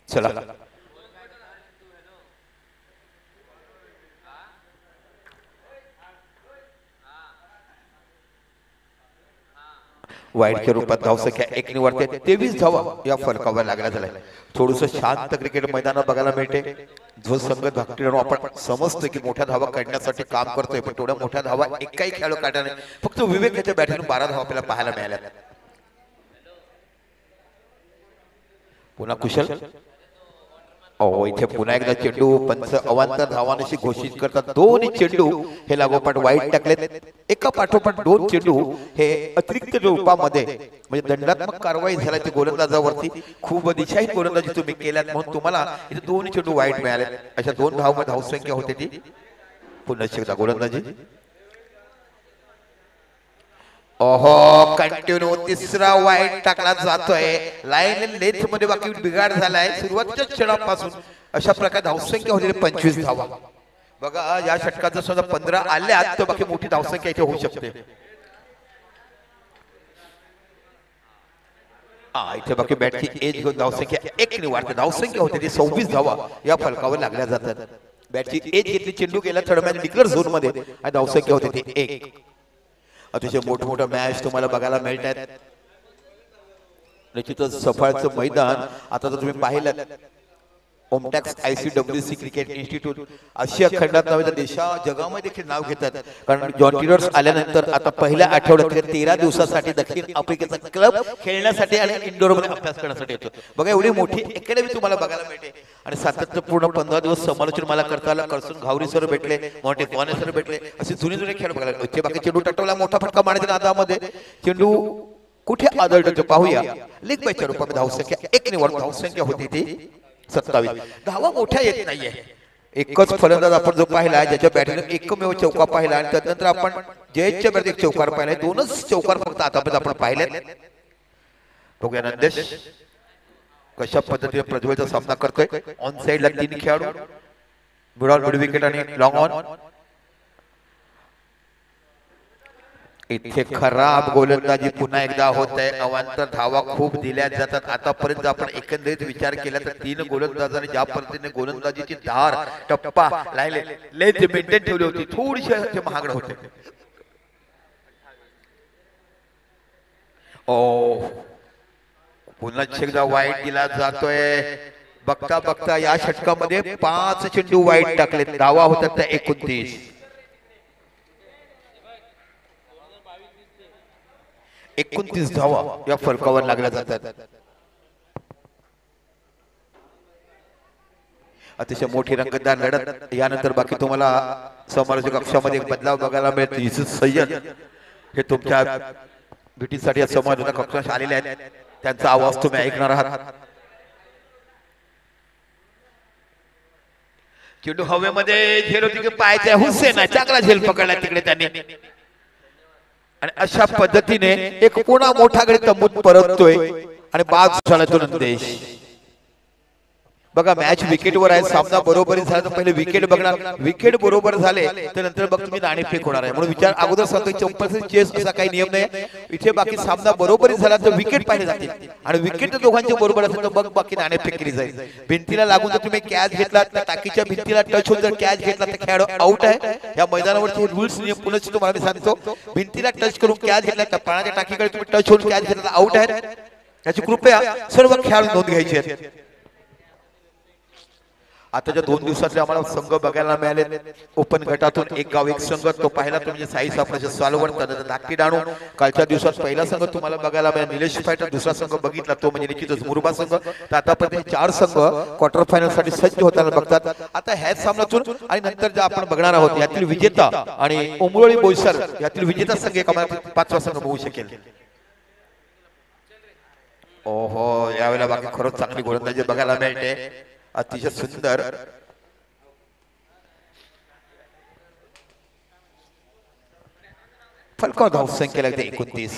चला वाईटच्या रूपात धावसंख्या 1 निवडते. 23 धावा या फलकावर लागला झालाय. थोडस शांत क्रिकेट मैदानात बघायला मिळते. जो संघ धाकटी डाणू आपण समजतो की मोठ्या धावा काढण्यासाठी काम करतोय, पण थोड्या मोठ्या धावा एकही खेळाडू काढला नाही. फक्त विवेक याच्या बॅटिंग 12 धावा आपल्याला पाहायला मिळाल्या. पुन्हा कुशल. इथे पुन्हा एकदा चेंडू पंच अवांतर धावांशी घोषित करतात. 2 चेंडू हे लागोपाठ वाईट टाकलेत. एका पाठोपाठ 2 चेंडू हे अतिरिक्त रूपामध्ये म्हणजे दंडात्मक कारवाई झाली ती गोलंदाजावरती. खूप दिशाहीन गोलंदाजी तुम्ही केल्यात म्हणून तुम्हाला इथे 2 चेंडू वाईट मिळाले. अशा 2 धावांमध्ये धावसंख्या होते ती. पुन्हा एकदा गोलंदाजी. ओहो, कंटिन्यू तिसरा वाईट टाकला जातोय. लाईन लेंथ मध्ये बाकी बिघाड झालाय सुरुवातीच्या क्षणापासून. अशा प्रकारे धावसंख्या होती 25 धावा. बघा या षटकात जर समजा 15 आल्यात तर बाकी मोठी धावसंख्या इथे होऊ शकते. इथे बाकी बॅटची एज घेऊन धावसंख्या 1 निवडते. धावसंख्या होती ती 26 धावा या फलकावर लागल्या जातात. बॅटची एज घेतली, चेंडू गेला थर्ड मॅच डिक्लेअर झोन मध्ये आणि धावसंख्या होती ती 1. अतिशय मोठमोठा मॅच तुम्हाला बघायला मिळतात. निश्चितच सफळचं मैदान. आता जर तुम्ही पाहिलं ओमटॅक्स ICWC क्रिकेट इन्स्टिट्यूट आशिया खंडात नव्हे तर देशा जगामध्ये देखील नाव घेतात. कारण जॉन टिलर्स आल्यानंतर आता पहिल्या आठवड्यात 13 दिवसासाठी दक्षिण आफ्रिकेचा क्लब खेळण्यासाठी आणि इंडोर मध्ये अभ्यास करण्यासाठी येतो. बघा एवढी मोठी अकॅडमी तुम्हाला बघायला मिळते आणि सातत्यपूर्ण 15 दिवस समालोचन मला करता आलं. करसून घावरी सर भेटले, मोठे वाने सर भेटले, असे जुने खेळ बघायला. बाकी चेंडू टटवला, मोठा फटका मारण्याच्या नादामध्ये चेंडू कुठे आदळतो पाहूया. लीग बायच्या रूपामध्ये धावसंख्या 1 निवड. धावसंख्या होती ती 27. धावा मोठ्या येत नाहीये. एकच फलंदाज आपण जो पाहिला ज्याच्या बॅटिंगला एकमेव चौका पाहिला आणि त्यानंतर आपण जयच्या बॅटिंग चौकार पाहिला. 2च चौकार फक्त आतापर्यंत आपण पाहिले. बघूया नंदेश कशा पद्धतीने प्रज्वलचा सामना करतोय. ऑन साइडला 3 खेळाडू, मिड विकेट आणि लॉंग ऑन. इथे खराब गोलंदाजी पुन्हा एकदा होत आहे. अवांतर धावा खूप दिल्या जातात. आतापर्यंत आपण एकंदरीत विचार केला तर 3 गोलंदाजांनी ज्या पद्धतीने गोलंदाजीची धार टप्पा लेंथ मेंटेन ठेवली होती थोडीशी महागडे होते. पुन्हा एकदा वाईट दिला जातोय. बघता बघता या षटकामध्ये 5 चेंडू वाईट टाकले. धावा होतात त्या 29. 29 धावा या फलकावर लागल्या जातात. अतिशय मोठी रंगतदार लढत. यानंतर बाकी तुम्हाला समालोचक कक्षामध्ये एक बदलाव बघायला मिळतो. युसुफ सय्यद हे तुमच्या भेटीसाठी समालोचक कक्षात आलेले आहेत. त्यांचा आवाज तुम्ही ऐकणार आहात. चेंडू हवेमध्ये झेल होती की पायाच्या हुसेन चांगला झेल पकडला तिकडे त्यांनी. आणि अशा पद्धतीने एक पुन्हा मोठा गडी तंबूत परततोय. आणि बाद झाला तो नंदेश। बघा मॅच विकेटवर आहे, सामना बरोबरी झाला तर पहिले विकेट बघणार, विकेट बरोबर झाले तर नंतर बघ तुम्ही नाणेफेक होणार आहे। म्हणून विचार अगोदर सांगतो 54 चेस असा काही नियम नाही, इथे बाकी सामना बरोबरी झाला तर विकेट पाहिले जातील आणि विकेट दोघांचे बरोबर असेल तर बघ बाकी नाणेफेक केली जाईल। भिंतीला लागून जर तुम्ही कॅच घेतला तर टाकीच्या भिंतीला टच होऊन जर कॅच घेतला तर खेळाडू आउट आहे। या मैदानावरचे रूल्स नियम पुन्हा तुम्हाला मी सांगतो, भिंतीला टच करून कॅच घेतला तर पाण्याच्या टाकीकडे तुम्ही टच होऊन कॅच घेतला तर आउट आहे। याची कृपया सर्व खेळाडू नोंद घ्यायची आहे। आताच्या 2 दिवसातले आम्हाला संघ बघायला मिळाले ओपन गटातून एक गाव एक संघ, तो पहिला तो म्हणजे साई सापराचे सालवण, त्यानंतर धाकटी डाणू। कालच्या दिवसात पहिला संघ तुम्हाला बघायला मिळाला निलेश फायटर, दुसरा संघ बघितला तो म्हणजे निश्चितच मुरबा संघ। तर आतापर्यंत 4 संघ क्वार्टर फायनल साठी सज्ज होताना बघतात। आता ह्याच सामन्यातून आणि नंतर जे आपण बघणार आहोत यातील विजेता आणि उमरोळी बोईसर यातील विजेता संघ एक आम्हाला 5वा संघ होऊ शकेल। ओहो, यावेळेला बाकी खरंच चांगली गोलंदाजी बघायला मिळते, अतिशय सुंदर। फलकाव धावसंख्या लागते 29।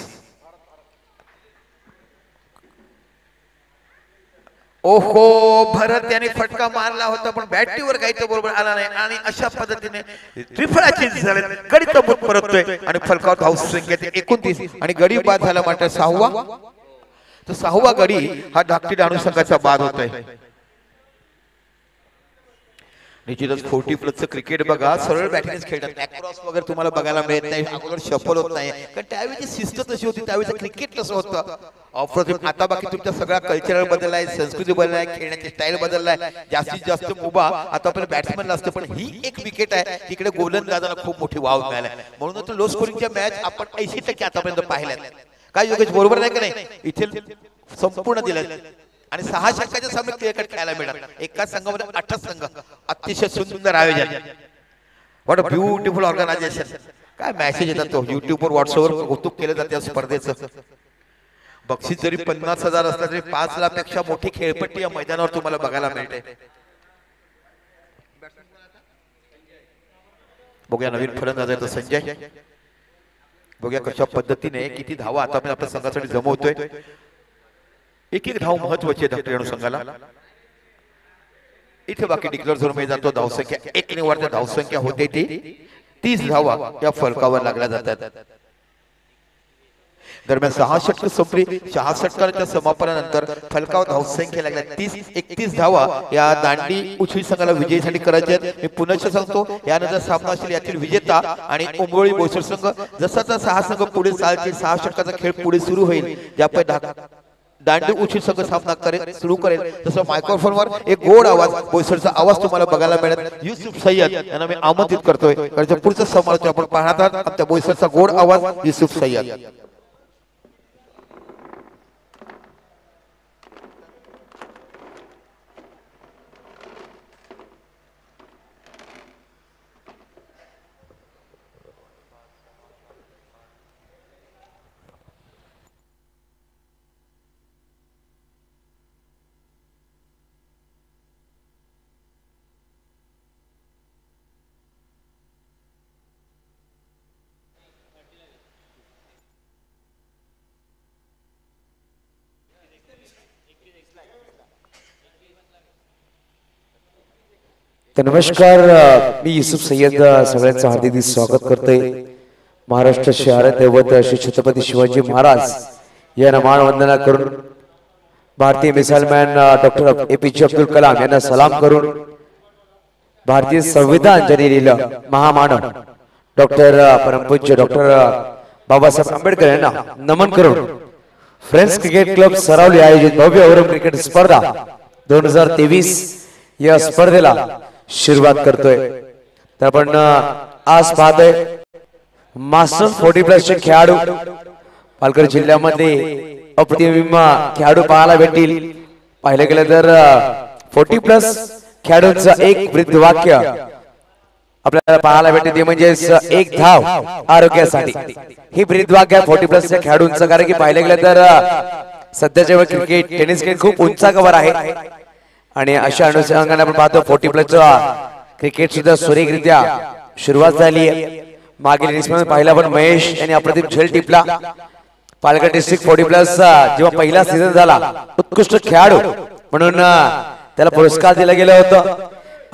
ओहो, भरत याने फटका मारला होता पण बॅटीवर काही तो बरोबर आला नाही आणि अशा पद्धतीने त्रिफळाची झाले, गडी तबूत परततोय आणि फलकाव धावसंख्या 29 आणि गडी बाद झाला मात्र 6वा, तर 6वा गडी हा धाकटी डाणू संघाचा बाद होतोय। निश्चितच 40+ क्रिकेट बघा सरळ बॅटिंगच खेळतात, क्रॉस वगैरे तुम्हाला बघायला मिळत नाही, अगोदर शफल होत नाही कारण त्यावेळी शिस्त तशी होती, त्यावेळी क्रिकेट कसं होतं अप्रतिम। आता बाकी तुमचा सगळा कल्चरल बदललाय, संस्कृती बदललाय, खेळण्याची स्टाईल बदललाय, जास्तीत जास्त मुभा आता आपल्या बॅट्समॅनला असते, पण ही एक विकेट आहे तिकडे गोलंदाजाला खूप मोठी वाव मिळाली, म्हणून तर लो स्कोरिंगच्या मॅच आपण 80% आतापर्यंत पाहिल्यात। काय योगेश बरोबर नाही का नाही? इथे संपूर्ण दिलं आणि 6 षटकाचे सामने क्लिअर खेळायला मिळतात, एकाच संघामध्ये 8 संघ, अतिशय सुंदर आयोजन, व्हॉट अ ब्युटिफुल ऑर्गनायझेशन। काय मॅसेज येतात तो युट्यूबवर व्हॉट्सअपवर कौतुक केलं जाते स्पर्धेचं। बक्षीस जरी 50,000 असलं तरी 5 लाखापेक्षा मोठी खेळपट्टी या मैदानावर तुम्हाला बघायला मिळते। बघूया नवीन फलंदाज आहे तो संजय, बघूया कशा पद्धतीने किती धावा आता आपण आपल्या संघासाठी जमवतोय। एक एक धाव महत्वाची आहे धाकटी संघाला। इथे बाकी डिक्लेअर झोन मध्ये जातो, धावसंख्या 1 निवडते, धावसंख्या होते ती 30 धावा या फलकावर लागल्या जातात। दरम्यान 6 षटक संपली, 6 षटकांच्या समापनानंतर फलकावर धावसंख्या लागल्या 31 धावा या दांडी उछळी संघाला विजयीसाठी करायचे आहेत। मी पुन्हा सांगतो यानंतर सामना असेल यातील विजेता आणि उमरोळी बोईसर संघ। जसा 6 संघ पुढे चालतील, 6 षटकाचा खेळ पुढे सुरू होईल, ज्यापैकी दांडी उछळी संघ सामना सुरू करेल तसं मायक्रोफोनवर एक गोड आवाज बोईसरचा आवाज तुम्हाला बघायला मिळेल। युसुफ सय्यद यांना मी आमंत्रित करतोय, कारण पुढचा समारोह आपण पाहणार आहात आमच्या बोईसरचा गोड आवाज युसुफ सय्यद। तर नमस्कार, मी युसुफ सय्यद सगळ्यांचं हार्दिक स्वागत करतोय। महाराष्ट्र शहर दैवत श्री छत्रपती शिवाजी महाराज यांना मानवंदना करून, भारतीय missile man doctor APJ Abdul Kalam यांना सलाम करून, भारतीय संविधान जननीला महामानव डॉक्टर परमपूज्य डॉक्टर बाबासाहेब आंबेडकर यांना नमन करून, फ्रेंड्स क्रिकेट क्लब सरावली आयोजित भव्य ओव्हर क्रिकेट स्पर्धा 2023 या स्पर्धेला सुरुवात करतोय। तर आपण आज पाहतोय मास्टर 40+ चे खेळाडू पालघर जिल्ह्यामध्ये अप्रतिम खेळाडू पाहायला भेटतील। पाहिलं गेलं तर 40+ खेळाडूंचं एक ब्रीदवाक्य आपल्याला पाहायला भेटते, म्हणजे एक धाव आरोग्यासाठी। ही ब्रीदवाक्य 40+ च्या खेळाडूंचं, कारण की पाहिलं गेलं तर सध्याच्या वेळी क्रिकेट टेनिस खेळ खूप उंचावर आहे आणि अशा अनुषंगाने आपण पाहतो 40+ क्रिकेट सुद्धा सुरेखरित्या सुरुवात झाली आहे। मागील इनिंग्समध्ये पाहिला पण महेश यांनी अप्रतिम झेल टिपला, पालघर डिस्ट्रिक्ट 40+ जेव्हा पहिला सीझन झाला उत्कृष्ट खेळाडू म्हणून त्याला पुरस्कार दिला गेला होता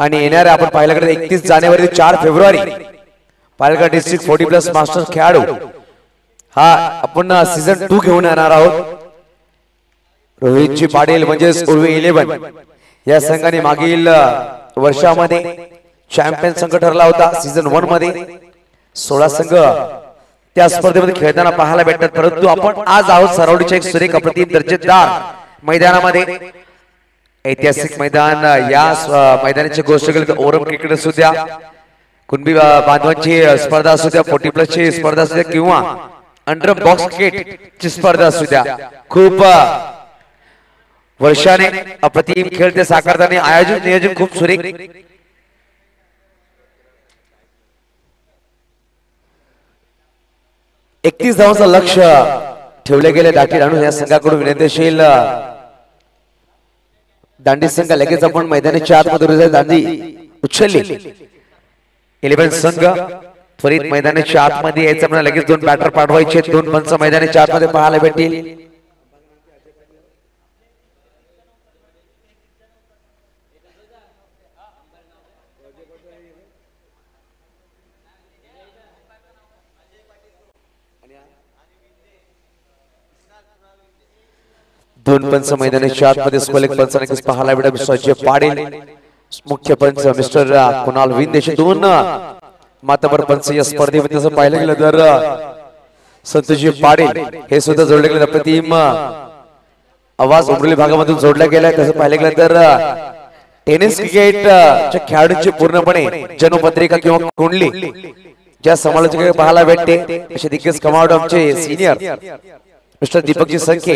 आणि येणाऱ्या आपण पाहिलं गेलं 31 जानेवारी 4 फेब्रुवारी पालघर डिस्ट्रिक्ट 40+ मास्टर खेळाडू हा आपण सीझन 2 घेऊन येणार आहोत. रोहितजी पाटील म्हणजेच उर्वी 11 या संघाने मागील वर्षामध्ये चॅम्पियन संघ ठरला होता. सीझन 1 मध्ये 16 संघ त्या स्पर्धेमध्ये खेळताना पाहायला भेटतात. परंतु आपण आज आहोत सरावडीच्या एक सुरेख अप्रतिम दर्जेदार मैदानामध्ये. ऐतिहासिक मैदान या मैदानाची गोष्ट केली तर ओरम क्रिकेट असू द्या, कुणबी बांधवांची स्पर्धा असू द्या, 40+ ची स्पर्धा असू द्या किंवा अंडर बॉक्स क्रिकेट ची स्पर्धा असू द्या, खूप वर्षाने अप्रतिम खेळ ते साकारताना आयोजन नियोजन खूप सुरेख. 31 धावांचं लक्ष ठेवले गेले दाटी राणू या संघाकडून. विनंतीशील दांडी संघ लगेच आपण मैदानाच्या आतमध्ये दांडी उचलली. 11 संघ त्वरित मैदानाच्या आतमध्ये यायचं म्हणून लगेच 2 बॅटर पाठवायचे. 2 पंच मैदानाच्या आतमध्ये पाहायला भेटतील. दोन पंच मैदानाच्या आतमध्ये स्कोलिक पंच नक्कीच पाहायला भेटेल. संजय पाटील मुख्य पंच मिस्टर कुणाल विंदेश 2 मातबर पंच या स्पर्धेमध्ये जसं पाहिलं गेलं तर संतोषजी पाटील हे सुद्धा जोडले गेले. अप्रतिम आवाज उमरली भागामधून जोडला गेलाय. तसं पाहिलं गेलं तर टेनिस क्रिकेटच्या खेळाडूंची पूर्णपणे जन्मपत्रिका किंवा कुंडली ज्या समालोचक पाहायला भेटते असे दिग्गज कमावडे आमचे सिनियर मिस्टर दीपकजी संखे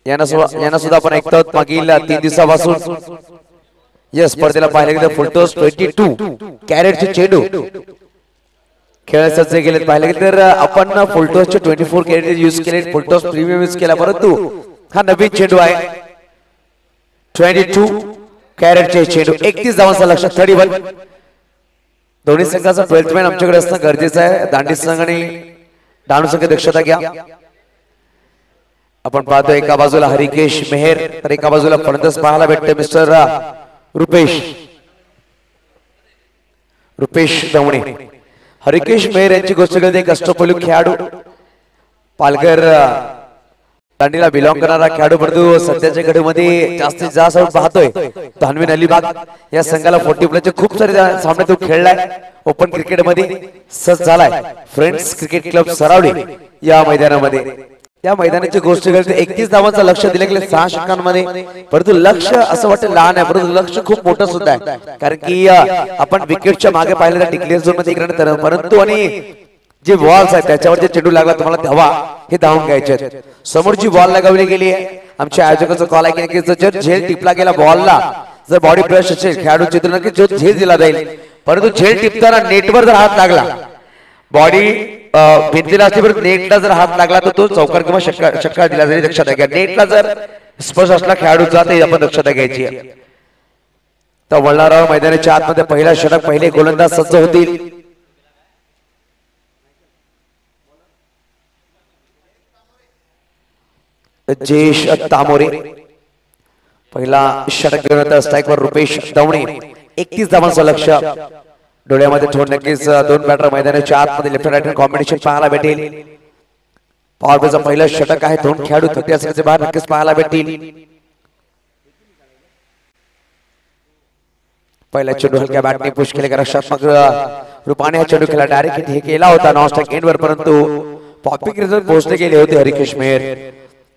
यांना सुद्धा आपण ऐकतो. मागील 3 दिवसापासून या स्पर्धेला पाहिलं गेलं फुलटॉस 22 कॅरेटचे चेंडू खेळायचे गेले. पाहिलं गेलं तर आपण फुलटॉसचे 24 कॅरेट यूज केले, फुलटॉस प्रीमियम यूज केला. परंतु हा नवीन चेंडू आहे 22 कॅरेटचे चेंडू. 31 धावांचा लक्ष 31. दोन्ही संघाचा 12th मॅन आमच्याकडे असणं गरजेचं आहे. दांडी संघ आणि डहाणू संघ दक्षता घ्या. आपण पाहतो एका बाजूला हरिकेश मेहर तर एका बाजूला फलंदाज पाहायला भेटते मिस्टर रुपेश दवणे. हरिकेश मेहर यांची गोष्ट करते एक अष्टपैलू खेळाडू, पालघर दांडीला बिलॉंग करणारा खेळाडू. परंतु सध्याच्या घडीमध्ये जास्तीत जास्त आपण पाहतोय धानवीन अलिबाग या संघाला 40+ खूप सारे सामने तो खेळलाय. ओपन क्रिकेटमध्ये सज्ज झालाय. फ्रेंड्स क्रिकेट क्लब सरावडी या मैदानामध्ये. त्या मैदानाची गोष्ट करते 31 धावांचं लक्ष दिले गेले 6 षटकांमध्ये. परंतु लक्ष असं वाटतं लहान आहे परंतु लक्ष खूप मोठं सुद्धा आहे. कारण की आपण विकेटच्या मागे पाहिलं तर डिक्लेअर झोन मध्ये इकडे परंतु आणि जे बॉल्स आहेत त्याच्यावर जे चेंडू लागला तुम्हाला धावा हे धावून घ्यायचे. समोर जी बॉल लगावली गेली आहे आमच्या आयोजकाचा कॉल आहे की जर झेल टिपला गेला बॉलला जर बॉडी ब्रश असेल खेळाडू चित्र नक्की जो झेल दिला जाईल. परंतु झेल टिपताना नेटवर जर हात लागला बॉडी भिंतीला असते परंतु नेटला जर हात लागला तर तो चौकार किंवा षटकार दिला जाईल. लक्षात घ्या नेटला जर स्पर्श असला खेळाडूचा ते आपण लक्षात घ्यायची. तर वळणाराव मैदानाच्या आतमध्ये पहिला षटक पहिले गोलंदाज सज्ज होतील. जयेश तामोरे पहिला षटक घेऊन स्ट्राईकवर रुपेश दवणे. 31 धावांचं लक्ष डोळ्यामध्ये ठेवून नक्कीच 2 बॅटर मैदानाच्या आतमध्ये लेफ्ट राईट हँड कॉम्बिनेशन पाहायला भेटेल. पॉवर प्लेचं पहिलं षटक आहे. 2 खेळाडू 30 बाहेर नक्कीच पाहायला भेटतील. पहिला चेंडू हलक्या बॅटने पुश केले रक्षात्मक रूपाने हा चेंडू खेळला डायरेक्ट हे केला होता नॉन स्ट्राइक एंडवर परंतु पॉपिंग रिझल्ट पोहोचले गेले होते. Harikesh Mehar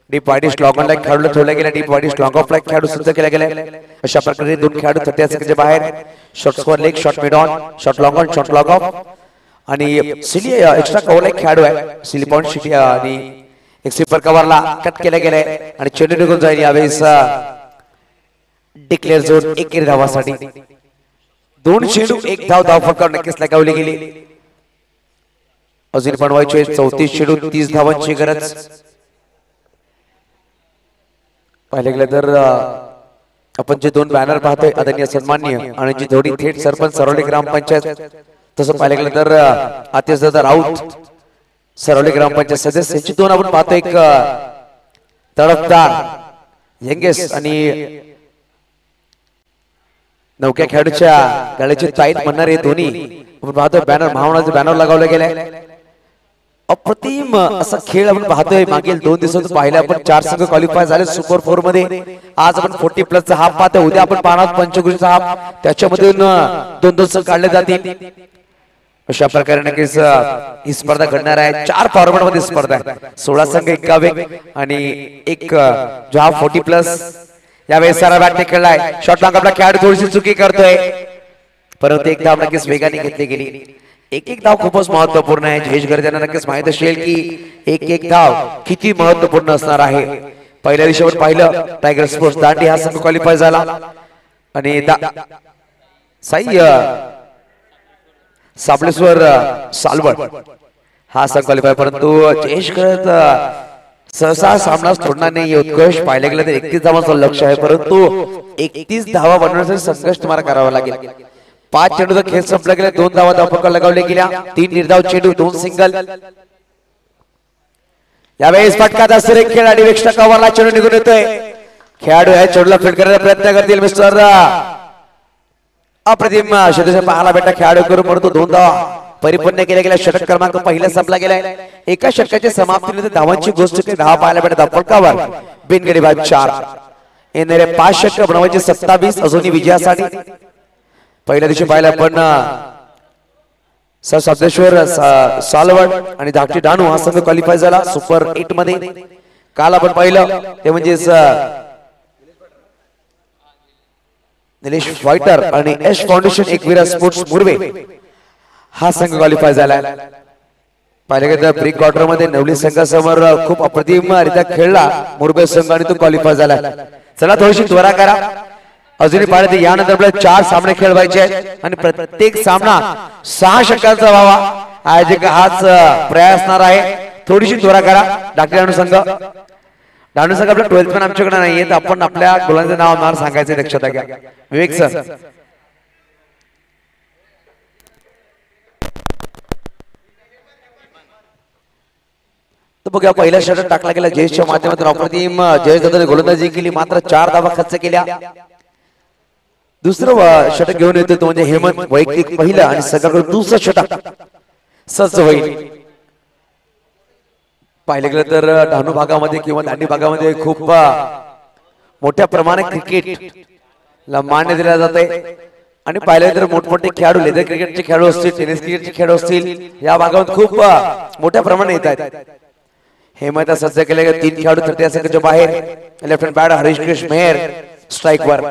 deep wide slog on लाईक खेळाडू ठेवला गेला. डीप वाईड स्लॉग ऑफ लाईक खेळाडू सिद्ध केला गेला. अशा प्रकारे 2 खेळाडू 30 सेकंदाच्या बाहेर. Short score leg short mid on short long on short log of आणि सिली एक्स्ट्रा कव्हर लाईक खेळाडू आहे. सिली पॉइंट शिटी आणि एक स्वीपर कव्हरला कट केला गेलाय आणि चेंडू निघून जाईल. यावेळेस डिक्लेअर झोन 1 धावासाठी 2 चेंडू 1 धाव फटकार नक्कीच लगावली गेली. अजून बनवायचे 34 चेंडू 30 धावांची गरज. पाहिलं गेलं तर आपण जे 2 बॅनर पाहतोय आदरणीय सन्माननीय आणि जी जोडी थेट सरपंच सरोली ग्रामपंचायत तसं पाहिलं गेलं तर आतिशदादा राऊत सरवली ग्रामपंचायत सदस्यांची दोन आपण पाहतो एक तडफदार यंगेस्ट आणि नौक्या खेळाडूच्या गळ्याची टाईट म्हणणारे दोन्ही आपण पाहतोय बॅनर महामंडळाचे बॅनर लगावले गेले अप्रतिम असा खेळ आपण पाहतोय मागील 2 दिवसात पाहिलं आपण 4 संघ क्वालिफाय झाले सुपर 4 मध्ये आज आपण 40 चा हाफ पाहतोय उद्या आपण पाहणार पंचकृषीचा हाफ त्याच्यामधून 2-2 संघ काढले जातील अशा प्रकारे नक्कीच ही स्पर्धा घडणार आहे 4 फॉर्मॅट मध्ये स्पर्धा आहे 16 संघ एकावे आणि एक जो हा 40+ यावेळेस सारा बॅटने खेळलाय शॉट लॉंग आपला खेळाडू थोडीशी चुकी करतोय परंतु एक धाव नक्कीच वेगाने घेतली गेली एक धाव खूपच महत्वपूर्ण आहे जयेश गर्जना नक्कीच माहित असेल की एक धाव किती महत्वपूर्ण असणार आहे पहिल्या दिवशीवर पाहिलं टायगर स्पोर्ट्स दांडी हा संघ क्वालिफाय झाला आणि साई साबळेश्वर सालवड हा संघ क्वालिफाय परंतु जयेश करत सहसा सामना सोडणार नाही उत्कर्ष पाहिलं गेलं तर 31 धावांचं लक्ष आहे परंतु 31 धावा बनवण्यासाठी संघर्ष तुम्हाला करावा लागेल 5 चेंडूचा खेळ संपला गेला 2 धावा धावपकर लगावले गेल्या 3 निर्धाव चेंडू 2 सिंगल यावेळेस फटका दसरे खेळ आणि वेक्स्टा कव्हरला चेंडू निघून येतोय खेळाडू या चेंडूला फील्ड करण्याचा प्रयत्न करतील मिस्टर अप्रतिम षटक पाहायला भेटा खेळाडू करून परंतु 2 धावा परिपूर्ण केल्या गेल्या षटक क्रमांक पहिला संपला गेलाय एका षटकाच्या समाप्तीनंतर धावांची गोष्ट काही धावा पाहायला भेटत फटकावर बिनगडी बाद 4 येणारे 5 षटक बनवायचे 27 अजूनही विजयासाठी पहिल्या दिवशी पाहिलं आपण साबळेश्वर सालवड आणि धाकटी डाणू हा संघ क्वालिफाय झाला सुपर 8 मध्ये काल आपण पाहिलं ते म्हणजे निलेश फायटर आणि S foundation Ekvira sports Murbe हा संघ क्वालिफाय झाला पाहिलं गेलं प्री क्वार्टर मध्ये नवली संघासमोर खूप अप्रतिमरित्या खेळला मुरबे संघ आणि तो क्वालिफाय झाला चला थोडीशी त्वरा करा अजूनही पाहिलं तर यानंतर आपल्याला 4 सामने खेळवायचे आहेत आणि प्रत्येक सामना 6 षटकांचा व्हावा आयोजक हाच प्रयास असणार आहे थोडीशी त्वरा करा डाकू संघ डाणू संघ आपला 12th पण आमच्याकडे नाहीये तर आपण आपल्या गोलांचं नाव आम्हाला सांगायचं लक्षात घ्या विवेक सर तर बघा पहिला षटक टाकला गेला जयेशच्या माध्यमातून अप्रतिम जयेश दादाने गोलंदाजी केली मात्र 4 धावा खर्च केल्या दुसरं षटक घेऊन येतो तो म्हणजे हेमंत वैयक्तिक पहिलं आणि सगळ्याकडे दुसरं षटक सच होईल पाहिलं गेलं तर डहाणू भागामध्ये किंवा दांडी भागामध्ये खूप मोठ्या प्रमाणात क्रिकेटला मान्य दिला जाते आणि पाहिलं तर मोठमोठे खेळाडू लेदर क्रिकेटचे खेळाडू असतील टेनिस क्रिकेटचे खेळाडू असतील या भागात खूप मोठ्या प्रमाणात येत आहेत हेमंत सज्ज केले 3 खेळाडू 30 सेकंदाच्या बाहेर left hand batter Harish Krishna Mehar strike वर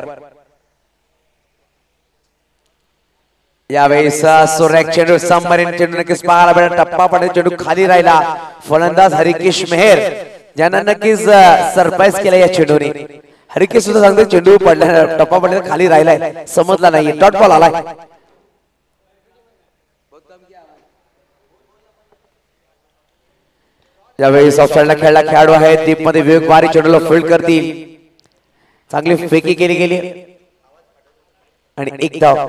यावेळेस सोरॅक चेंडू सबमरीन चेंडू नक्कीच पाहायला भेटला टप्पा पडे चेंडू खाली राहिला फलंदाज हरिकेश मेहर ज्यांना नक्कीच सरप्राईज केला या चेंडूने हरिकेश सुद्धा सांगतो चेंडू पडला टप्पा पडला खाली राहिलाय समजला नाही डॉट बॉल आलाय यावेळेस ऑफसाइडला खेळला खेळाडू आहे दीप मध्ये विवेक वारी चेंडूला फील्ड करतील चांगली फेकी केली गेली आणि एक धाव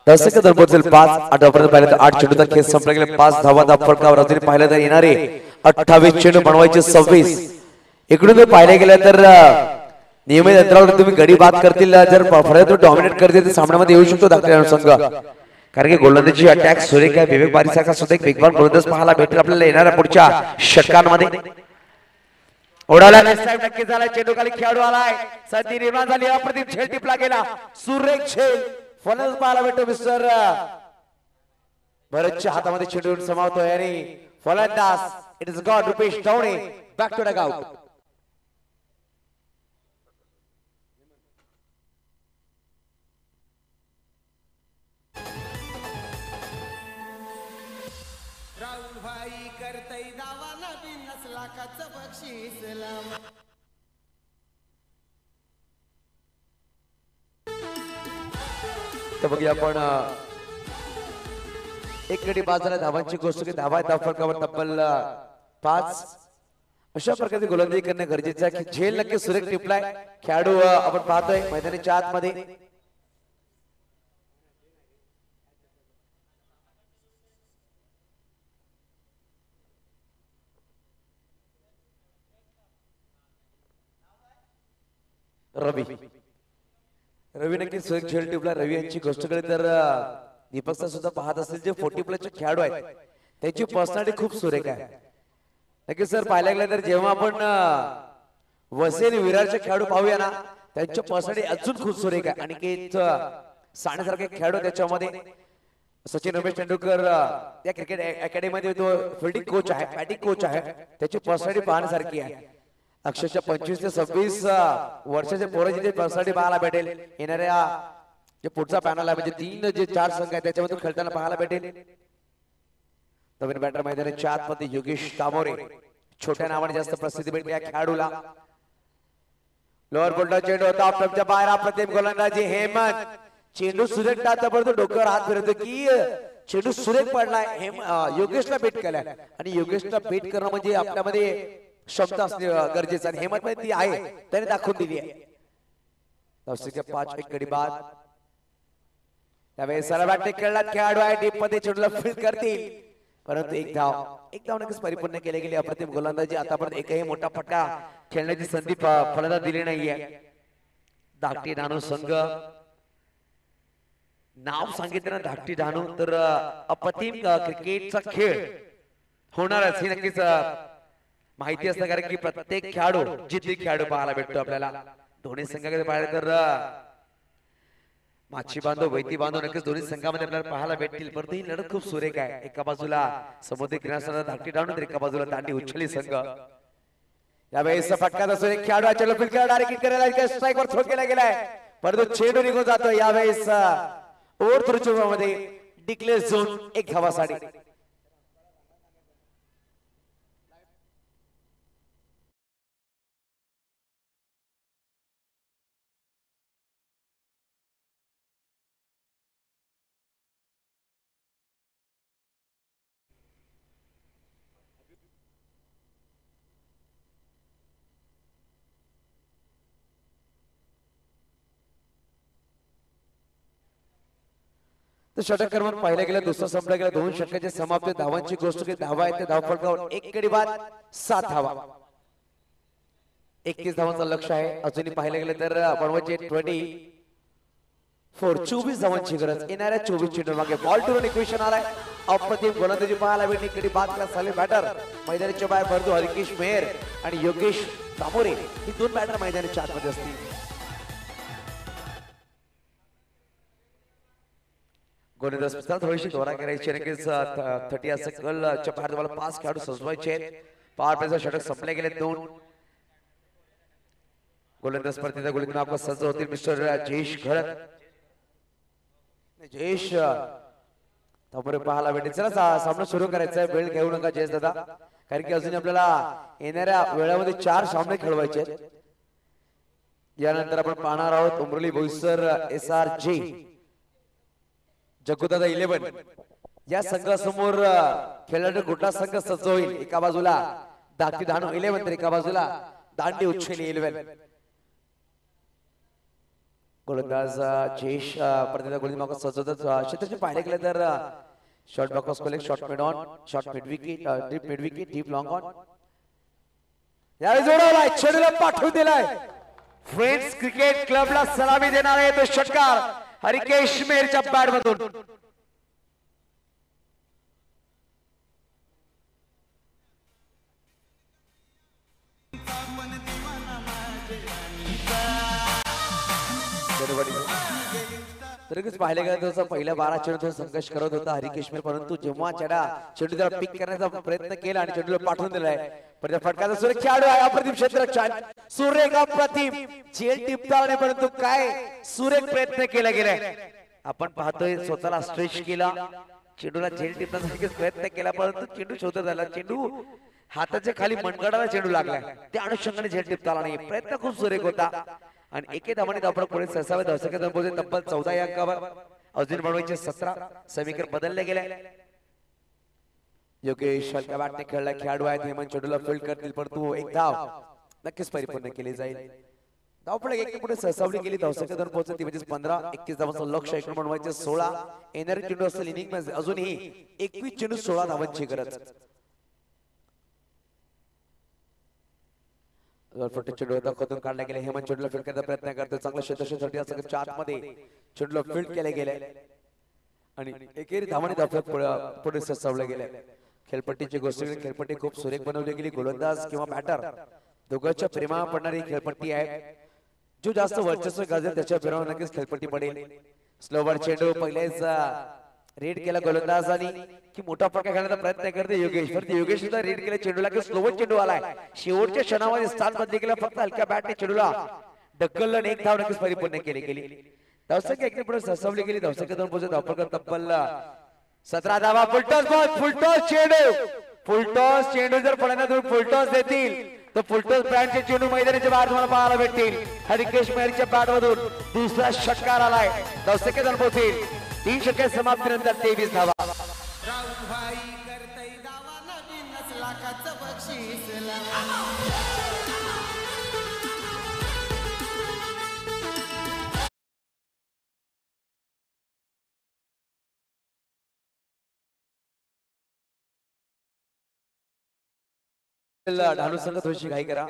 दर्शक दर पोहोचेल 5 आठवड्यापर्यंत पाहिलं तर 8 चेंडूचा खेळ संपला गेला 5 धावा फटकावर अजून पाहिलं तर येणारे 28 चेंडू बनवायचे 26 इकडून पाहिलं गेलं तर नियमित अंतरावर तुम्ही गडी बाद करतील जर फळ्यात डॉमिनेट करतील तर सामन्यामध्ये येऊ शकतो दाखला संघ कारण की गोलंदाजी अटॅक सुरेख आहे विवेक बारीसारखा सुद्धा एक वेगवान गोलंदाज पाहायला भेटेल आपल्याला येणाऱ्या पुढच्या षटकांमध्ये ओढाला नक्की झाला चेंडू खाली खेळाडू आलाय संधी निर्माण झाली अप्रतिम झेल टिपला गेला सुरेख झेल फलंदाज पाहायला भेटतो मिस्टर भरतच्या हातामध्ये चेंडू समावतोय आणि फलंदाज it is god Rupesh Dhawane back to dugout Rahul भाई करतई दावाला 50 लाखाचं बक्षीस तर बघूया आपण एक गडी बाजाला धावांची गोष्ट की धावा फटकावर तब्बल 5 अशा प्रकारची गोलंदाजी करणे गरजेचे आहे की झेल नक्की सुरेख टिपलाय खेळाडू आपण पाहतोय मैदानाच्या आतमध्ये रवी रवी नक्कीच सुरेख खेळ टिपला. रवी यांची गोष्ट केली तर दीपक सर सुद्धा पाहत असतील जे 40 प्लसचे खेळाडू आहेत त्याची पर्सनॅलिटी खूप सुरेख आहे. नक्कीच सर पाहायला गेलं तर जेव्हा आपण वसई विरारचे खेळाडू पाहूया ना त्यांच्या पर्सनॅलिटी अजून खूप सुरेख आहे. आणि साण्यासारखे खेळाडू त्याच्यामध्ये सचिन रमेश तेंडुलकर त्या क्रिकेट अकॅडमीमध्ये तो फिल्डिंग कोच आहे, बॅटिंग कोच आहे. त्याची पर्सनॅलिटी पाहण्यासारखी आहे. अक्षरशः 25 ते 26 वर्षाचे पोरं जिथे पर्सनॅलिटी पाहायला भेटेल येणाऱ्या जे पुढचा पॅनल आहे म्हणजे 3 जे 4 संघ आहेत त्याच्यामधून खेळताना पाहायला भेटेल. नवीन बॅटर मैदानाच्या आतमध्ये योगेश तामोरे छोट्या नावाने जास्त प्रसिद्धी भेटली या खेळाडूला. लोअर बोल्डर चेंडू होता ऑफच्या बाहेर अप्रतिम गोलंदाजी हेमंत चेंडू सुरेख टाकता परंतु डोक्यावर हात फिरवतो की चेंडू सुरेख पडलाय. योगेशला बेट केलाय आणि योगेशला बेट करणं म्हणजे आपल्यामध्ये क्षमता असणे गरजेचं आणि हेमंत मध्ये ती आहे त्याने दाखवून दिली आहे. 5 एक गडी बाद त्यावेळेस सर्वात खेळला खेळाडू आहे डीप मध्ये चेंडूला फील्ड करतील परंतु एक धाव नक्कीच परिपूर्ण केले गेले. अप्रतिम गोलंदाजी आतापर्यंत एकही मोठा फटका खेळण्याची संधी फलंदाज दिली नाहीये. धाकटी डहाणू संघ नाव सांगितलं ना धाकटी डहाणू तर अप्रतिम क्रिकेटचा खेळ होणारच ही नक्कीच माहिती असतं कारण की प्रत्येक खेळाडू जिद्दी खेळाडू पाहायला भेटतो आपल्याला. दोन्ही संघाकडे पाहिलं तर माची बांधव वैती बांधव नक्कीच दोन्ही संघामध्ये आपल्याला पाहायला भेटतील. परंतु ही लढत खूप सुरेख आहे. एका बाजूला समुद्री किनाऱ्यावर धाकटी डहाणू तर एका बाजूला दांडी उच्छली संघ. यावेळेस फटका असो एक खेळाडू चलो फिल्ड डायरेक्ट करायला स्ट्राईक वर थ्रो केला गेलाय परंतु चेंडू निघून जातो. यावेळेस ओव्हर थ्रोच्या मध्ये डिक्लेअर झोन एक धावासाठी. तर षटक क्रमांक पाहिला गेला दुसरा संपला गेला 2 षटकाचे समाप्त धावांची गोष्ट की धावा आहे ते धावफलकावर 1 गडी बाद 7 धावा 31 धावांचा लक्ष आहे. अजूनही पाहिलं गेलं तर बनवायचे 24 धावांची गरज. येणाऱ्या 24 चेंडू मागे बॉल टू रन इक्वेशन आलाय. अप्रतिम गोलंदाजी पाहायला भेटली गडी बाद केला साले बॅटर मैदानाच्या बाहेर भरतो हरिकेश मेहर आणि योगेश तामोरे ही 2 बॅटर मैदानाच्या आतमध्ये असतील. गोलंदाज थोडीशी दोरा करायची नक्कीच 30 असं कलच्या बाहेर तुम्हाला 5 खेळाडू सजवायचे. पॉवर प्लेचा षटक संपले गेले 2 गोलंदाज स्पर्धेचा गोलंदाज आपला सज्ज होतील मिस्टर जयेश घरत. जयेश तामोरे पाहायला भेटेल. चला सामना सुरू करायचा आहे. वेळ घेऊ नका जयेश दादा कारण की अजून आपल्याला येणाऱ्या वेळामध्ये 4 सामने खेळवायचे. यानंतर आपण पाहणार आहोत उमरली बोईसर SRJ जगुदादा 11 या संघासमोर खेळाडू कुठला संघ सज्ज होईल. एका बाजूला धाकटी डहाणू 11 तर एका बाजूला दांडी उच्छली 11. गोलंदाज जयेश प्रतिदा गोलंदाज सजवतात. क्षेत्राचे पाहिले गेले तर short box collect short mid on short mid wicket deep mid wicket deep long on. यावेळी जोडवलाय चेंडूला पाठवून दिलाय. फ्रेंड्स क्रिकेट क्लबला सलामी देणार आहे तो षटकार हरिकेश मेहरच्या बॅट मधून. तरीच पाहिलं गेलं तर पहिल्या 12 चेंडू संघर्ष करत होता हरिकेश मेहर परंतु जेव्हा चेंडू त्याला पिक करण्याचा प्रयत्न केला आणि चेंडूला पाठवून दिलाय परत फटकाचा सुरेख खेळाडू आहे. अप्रतिम क्षेत्ररक्षण सुरेख अप्रतिम चेंडू टिपताना परंतु काय सुरेख प्रयत्न केला गेलाय. आपण पाहतोय स्वतःला स्ट्रेच केला चेंडूला चेंडू टिपण्याचा प्रयत्न केला परंतु चेंडू शोधत आला. चेंडू हाताच्या खाली मनगडाला चेंडू लागलाय त्या अनुषंगाने चेंडू टिपता आला नाही. प्रयत्न खूप सुरेख होता आणि एके धावाने धावफलक पुढे सरसावे दर्शकांना संबोधित तब्बल 14 या अंकावर अजून बनवायचे 17 समीकरण बदलले गेले. योगेश हलक्या बॅटने खेळला खेळाडू आहेत हेमंत चेंडूला फील्ड करतील परंतु एक धाव नक्कीच परिपूर्ण केली जाईल. धावफलक एक पुढे सरसावली गेली दर्शकांना पोहोचली म्हणजे 15 21 धावांचं लक्ष एकूण बनवायचे 16 येणारे चेंडू असेल इनिंग मध्ये अजूनही 21 चेंडू 16 धावांची गरज. जोरफटे चेंडू होता खोदून काढला गेला. हेमंत चेंडूला फील्ड करण्याचा प्रयत्न करतो. चांगला क्षेत्रक्षेत्रासाठी असं चार मध्ये चेंडूला फील्ड केले गेले आणि एकेरी धावाने धावत पुढे सजवले गेले. खेळपट्टीची गोष्ट खेळपट्टी खूप सुरेख बनवली गेली. गोलंदाज किंवा बॅटर दोघांच्या प्रेमा पडणारी खेळपट्टी आहे. जो जास्त वर्चस्व गाजेल त्याच्या प्रेमावर नक्कीच खेळपट्टी पडेल. स्लोवर चेंडू पहिलेच रेड केला गोलंदाजांनी की मोठा फटका खेळण्याचा प्रयत्न करते योगेश. परंतु योगेश सुद्धा रेड केला चेंडूला की स्लोवर चेंडू आलाय. शेवटच्या क्षणामध्ये स्थान बदली केला. फक्त हलक्या बॅटने चेंडूला ढकललं आणि एक धाव नक्कीच परिपूर्ण केली गेली. धावसंख्या एकने पुढे सरसावली गेली. धावसंख्या दोन पोहोचत धावपकर तब्बल 17 धावा. फुलटॉस बॉल फुलटॉस चेंडू जर फलंदाज फुलटॉस देतील तर फुलटॉस ब्रँडचे चेंडू मैदानाच्या बाहेर तुम्हाला पाहायला भेटतील. हरिकेश मेहरच्या बॅट मधून दुसरा षटकार आलाय. धावसंख्या दोन पोहोचतील. 3 षटकार समाप्तीनंतर 23 धावा. राहुल भाई करतई दावा नवीनच लाखाचं बक्षीस ढालू संघ थोडीशी घाई करा.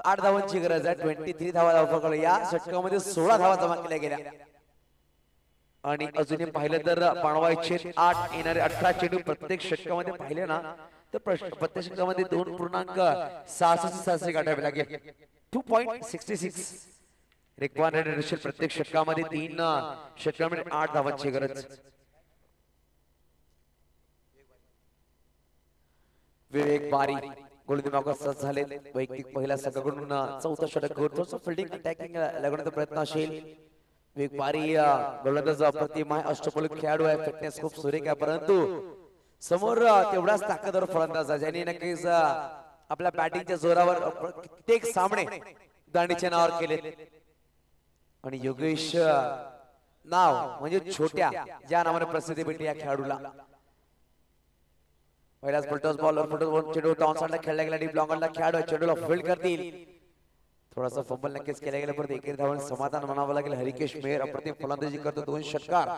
8 धावांची गरज आहे. 23 धावा धाव पकडल्या. या षटकामध्ये 16 धावा जमा केल्या गेल्या आणि अजूनही पाहिलं तर पाणवायचे 8 येणारे 18 चेंडू प्रत्येक षटकामध्ये पाहिले ना तर प्रत्येक षटकामध्ये 2.66 गाठावे लागेल. 2.66 रिक्वायर्ड रेशो प्रत्येक षटकामध्ये 3 षटकामध्ये 8 धावांची गरज. विवेक बारी गोलंदाज सज्ज झाले. वैयक्तिक पहिल्या संघाकडून चौथा षटक करतो. फिल्डिंग अटॅकिंग लागण्याचा प्रयत्न असेल. विवेक बारी गोलंदाज अप्रतिम आहे. अष्टपैलू खेळाडू आहे. फिटनेस खूप सुरेख आहे. परंतु समोर तेवढाच ताकदवर फलंदाज आहे ज्यांनी नक्कीच आपल्या बॅटिंगच्या जोरावर कित्येक सामने दांडीच्या नावावर केले. आणि योगेश नाव म्हणजे छोट्या ज्या नावाने प्रसिद्धी भेटली या खेळाडूला. पहिलाच फुलटॉस बॉल चेंडू डाऊन साइडला खेळला गेला. डीप लॉंगला खेळाडू चेंडूला फील्ड करतील. थोडासा फंबल नक्कीच केला गेला. परंतु एकेरी धावांनी समाधान म्हणावं लागेल. हरिकेश मेहर अप्रतिम फलंदाजी करतो. 2 षटकार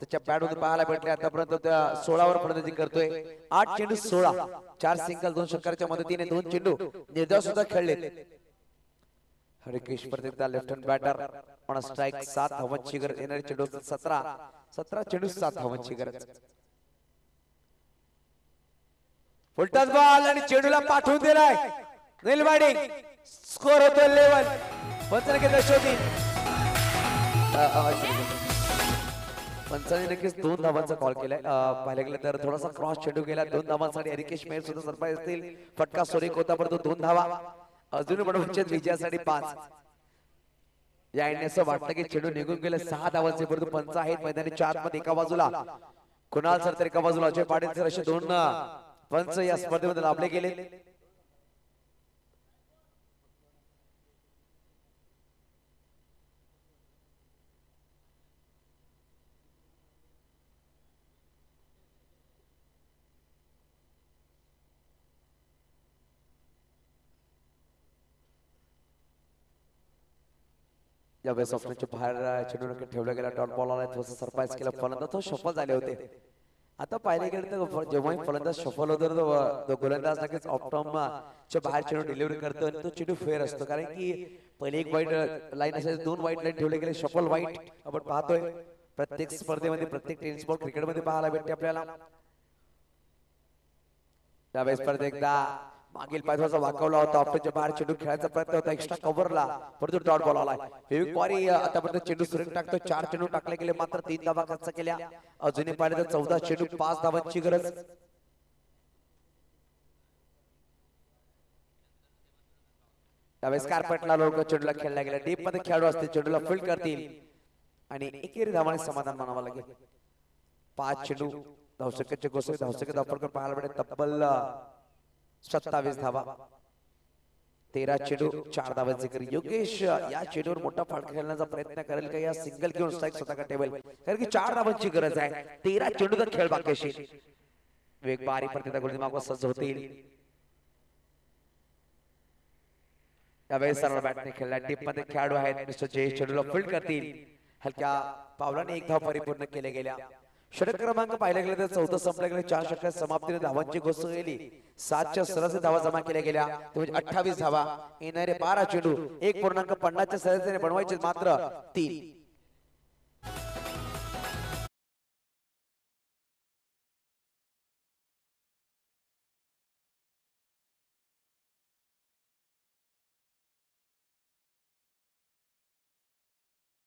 त्याच्या बॅट मध्ये पाहायला भेटले. आतापर्यंत त्या 16 वर फलंदाजी करतोय. 8 चेंडू 16, 4 सिंगल, 2 षटकाराच्या मदतीने 2 चेंडू निर्धाव सुद्धा खेळले. हरिकेश परत left hand batter on strike. 7 धावांची गरज. येणारे चेंडू 17 चेंडू 7 धावांची गरज. फुलटॉस बॉल आणि चेंडूला पाठवून दिलाय. नीलवाडी स्कोर होतो 11. पंचाने दर्शवतील. पंचाने नक्कीच 2 धावांचा कॉल केलाय. पाहिलं गेलं तर थोडासा क्रॉस चेंडू गेला. 2 धावांसाठी हरिकेश मेहर सुद्धा सरप्राईज असतील. फटका सुरेख होता परंतु 2 धावा. अजून बनवून विजयासाठी 5. या एंडने असं वाटतं की चेंडू निघून गेले. 6 धावांचे परंतु पंच आहेत मैदानी 4 मध्ये. एका बाजूला कुणाल सर तर एका बाजूला अजय पाटील सर असे 2 पंच या स्पर्धेमध्ये लाभले गेले. या वेळेस ऑफनच्या बाहेर चेंडू ठेवला गेला. डॉट बॉल आला. थोडंसं सरप्राईज केलं. फलंदाज तो सफल झाले होते. आता पाहिले गेलं तर जेव्हा फलंदाज सफल होतो तो गोलंदाज नक्कीच ऑप्टॉमच्या बाहेर चेंडू डिलिव्हरी करतो आणि तो चेंडू फेअर असतो. कारण की पहिले एक वाईट लाईन असेल, 2 वाईट लाईन ठेवले गेले. सफल वाईट आपण पाहतोय प्रत्येक स्पर्धेमध्ये, प्रत्येक टेनिस बॉल क्रिकेटमध्ये पाहायला भेटते आपल्याला. त्यावेळेस परत एकदा मागील पायथ्याचा वाकवला होता. ऑप्टनच्या बाहेर चेंडू खेळायचा प्रयत्न होता एक्स्ट्रा कव्हरला परंतु डॉट बॉल आलाय. विवेक वारी आतापर्यंत चेंडू सुरेख टाकतो. 4 चेंडू टाकले गेले मात्र 3 धावा खर्च केल्या. अजूनही पाहिलं तर 14 चेंडू 5 धावांची गरज. त्यावेळेस कार्पेटला लोक चेंडूला खेळला गेला. डीप मध्ये खेळाडू असतील चेंडूला फील्ड करतील आणि एकेरी धावाने समाधान मानावं लागेल. 5 चेंडू धावसंख्येचे गोष्ट धावसंख्येत वापर पाहायला मिळेल. तब्बल 27 धावा. 13 चेंडू 4 धावांचे करी. योगेश या चेंडूवर मोठा फटका खेळण्याचा प्रयत्न करेल का या सिंगल घेऊन स्ट्राइक स्वतः टेबल. कारण की 4 धावांची गरज आहे. 13 चेंडूचा खेळ बाकी असेल. वेग बारी परत गोलंदाज मागवा सज्ज होतील. त्यावेळेस सरळ बॅटने खेळला. टीप मध्ये खेळाडू आहेत मिस्टर जयेश चेंडूला फील्ड करतील. हलक्या पावलाने 1 धाव परिपूर्ण केले गेल्या. षटक क्रमांक पाहिला गेला तर चौथा संपला गेला 4 षटकात समाप्तीने धावांची घोषणा केली 7च्या सरासरी धावा जमा केल्या गेल्या ते म्हणजे 28 धावा येणारे 12 चेंडू 1.50च्या सरासरीने बनवायचे मात्र 3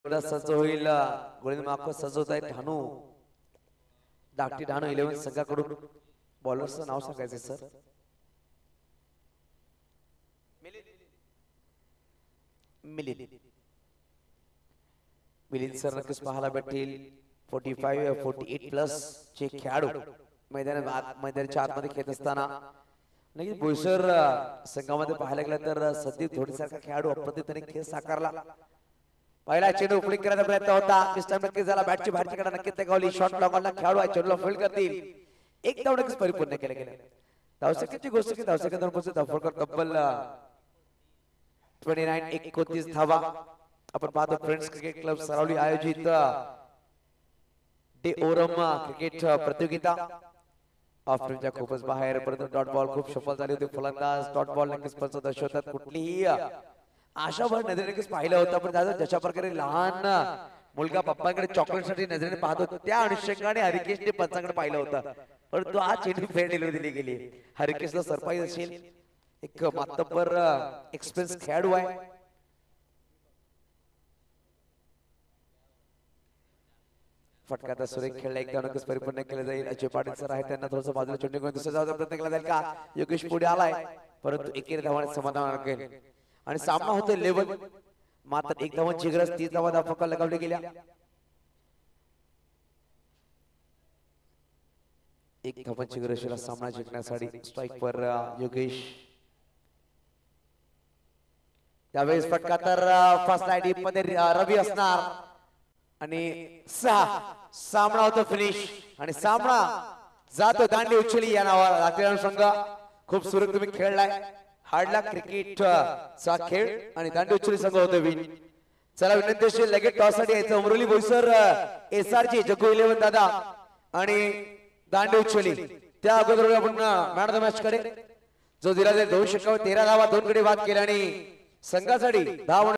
सज्ज होईल गोळी माफ सजवत आहे ढाणू धाकटी ढाणू 11 संघाकडून बॉलरचं नाव सांगायचं सर मिलिंद सर नक्कीच पाहायला भेटतील 48 प्लस चे खेळाडू मैदानाच्या आतमध्ये खेळत असताना नक्कीच बोईसर संघामध्ये पाहायला गेलं तर संदीप धोडीसारखा खेळाडू अप्रतिम खेळ साकारला पहिला चेंडू उकळी करायचा प्रयत्न होता मिस्टर नक्कीच झाला बॅटची बाहेरची कडे नक्कीच त्या शॉट लॉंगला खेळाडू आहे चेंडूला फील्ड करतील एक धाव नक्कीच परिपूर्ण केले गेले धावसेकंदची गोष्ट की धावसेकंदांपासून धावफलक तब्बल 29 धावा आपण पाहतो फ्रेंड्स क्रिकेट क्लब सरावली आयोजित डे ओरम क्रिकेट प्रतियोगिता ऑफच्या खूपच बाहेर परंतु डॉट बॉल खूप सफल झाली होती फलंदाज डॉट बॉल नक्कीच पंच दर्शवतात कुठलीही आशाभर नजरेने पाहिलं होतं पण दादा जशा प्रकारे लहान मुलगा पप्पांकडे चॉकलेट साठी नजरेने पाहत होता त्या अनुषंगाने हरिकेशने पंचांकडे पाहिलं होतं परंतु आज चेंडू फेर डिलिव्हरी दिली गेली हरिकेशला सरप्राईज असेल एक मातब्बर एक्सपिरियन्स खेळाडू आहे फटका सुरेख खेळला एकदा नक्कीच परिपूर्ण केलं जाईल अजय पाटील सर आहे त्यांना थोडंसं बाजूला चेंडू घेऊन दुसऱ्या जायचा प्रयत्न केला जाईल का योगेश पुढे आलाय परंतु एकेरी धावाने समाधान राखेल आणि सामना होतो लेवल मात्र एक धावांची गरज 30 धावा धावफलकाला लगावल्या गेल्या एक धावांची गरज सामना जिंकण्यासाठी स्ट्राइक वर योगेश त्यावेळेस फटका तर फर्स्ट लाईन डीप मध्ये रवी असणार आणि सामना होतो फिनिश आणि सामना जातो दांडी उचली या नावाला रात्रीला संघ खूप सुरेख तुम्ही खेळलाय हार्डला क्रिकेट चा खेळ आणि दांडी उचली संघ होतो विन चला विनंती असेल लगेच टॉस साठी यायचं उमरोली बोईसर एसआरची जग्गू 11 दादा आणि दांडी उचली त्या अगोदर आपण मॅन ऑफ द मॅच कडे जो दिला जाईल 2 षटकावर 13 धावा 2 गडी बाद केल्याने संघासाठी धाव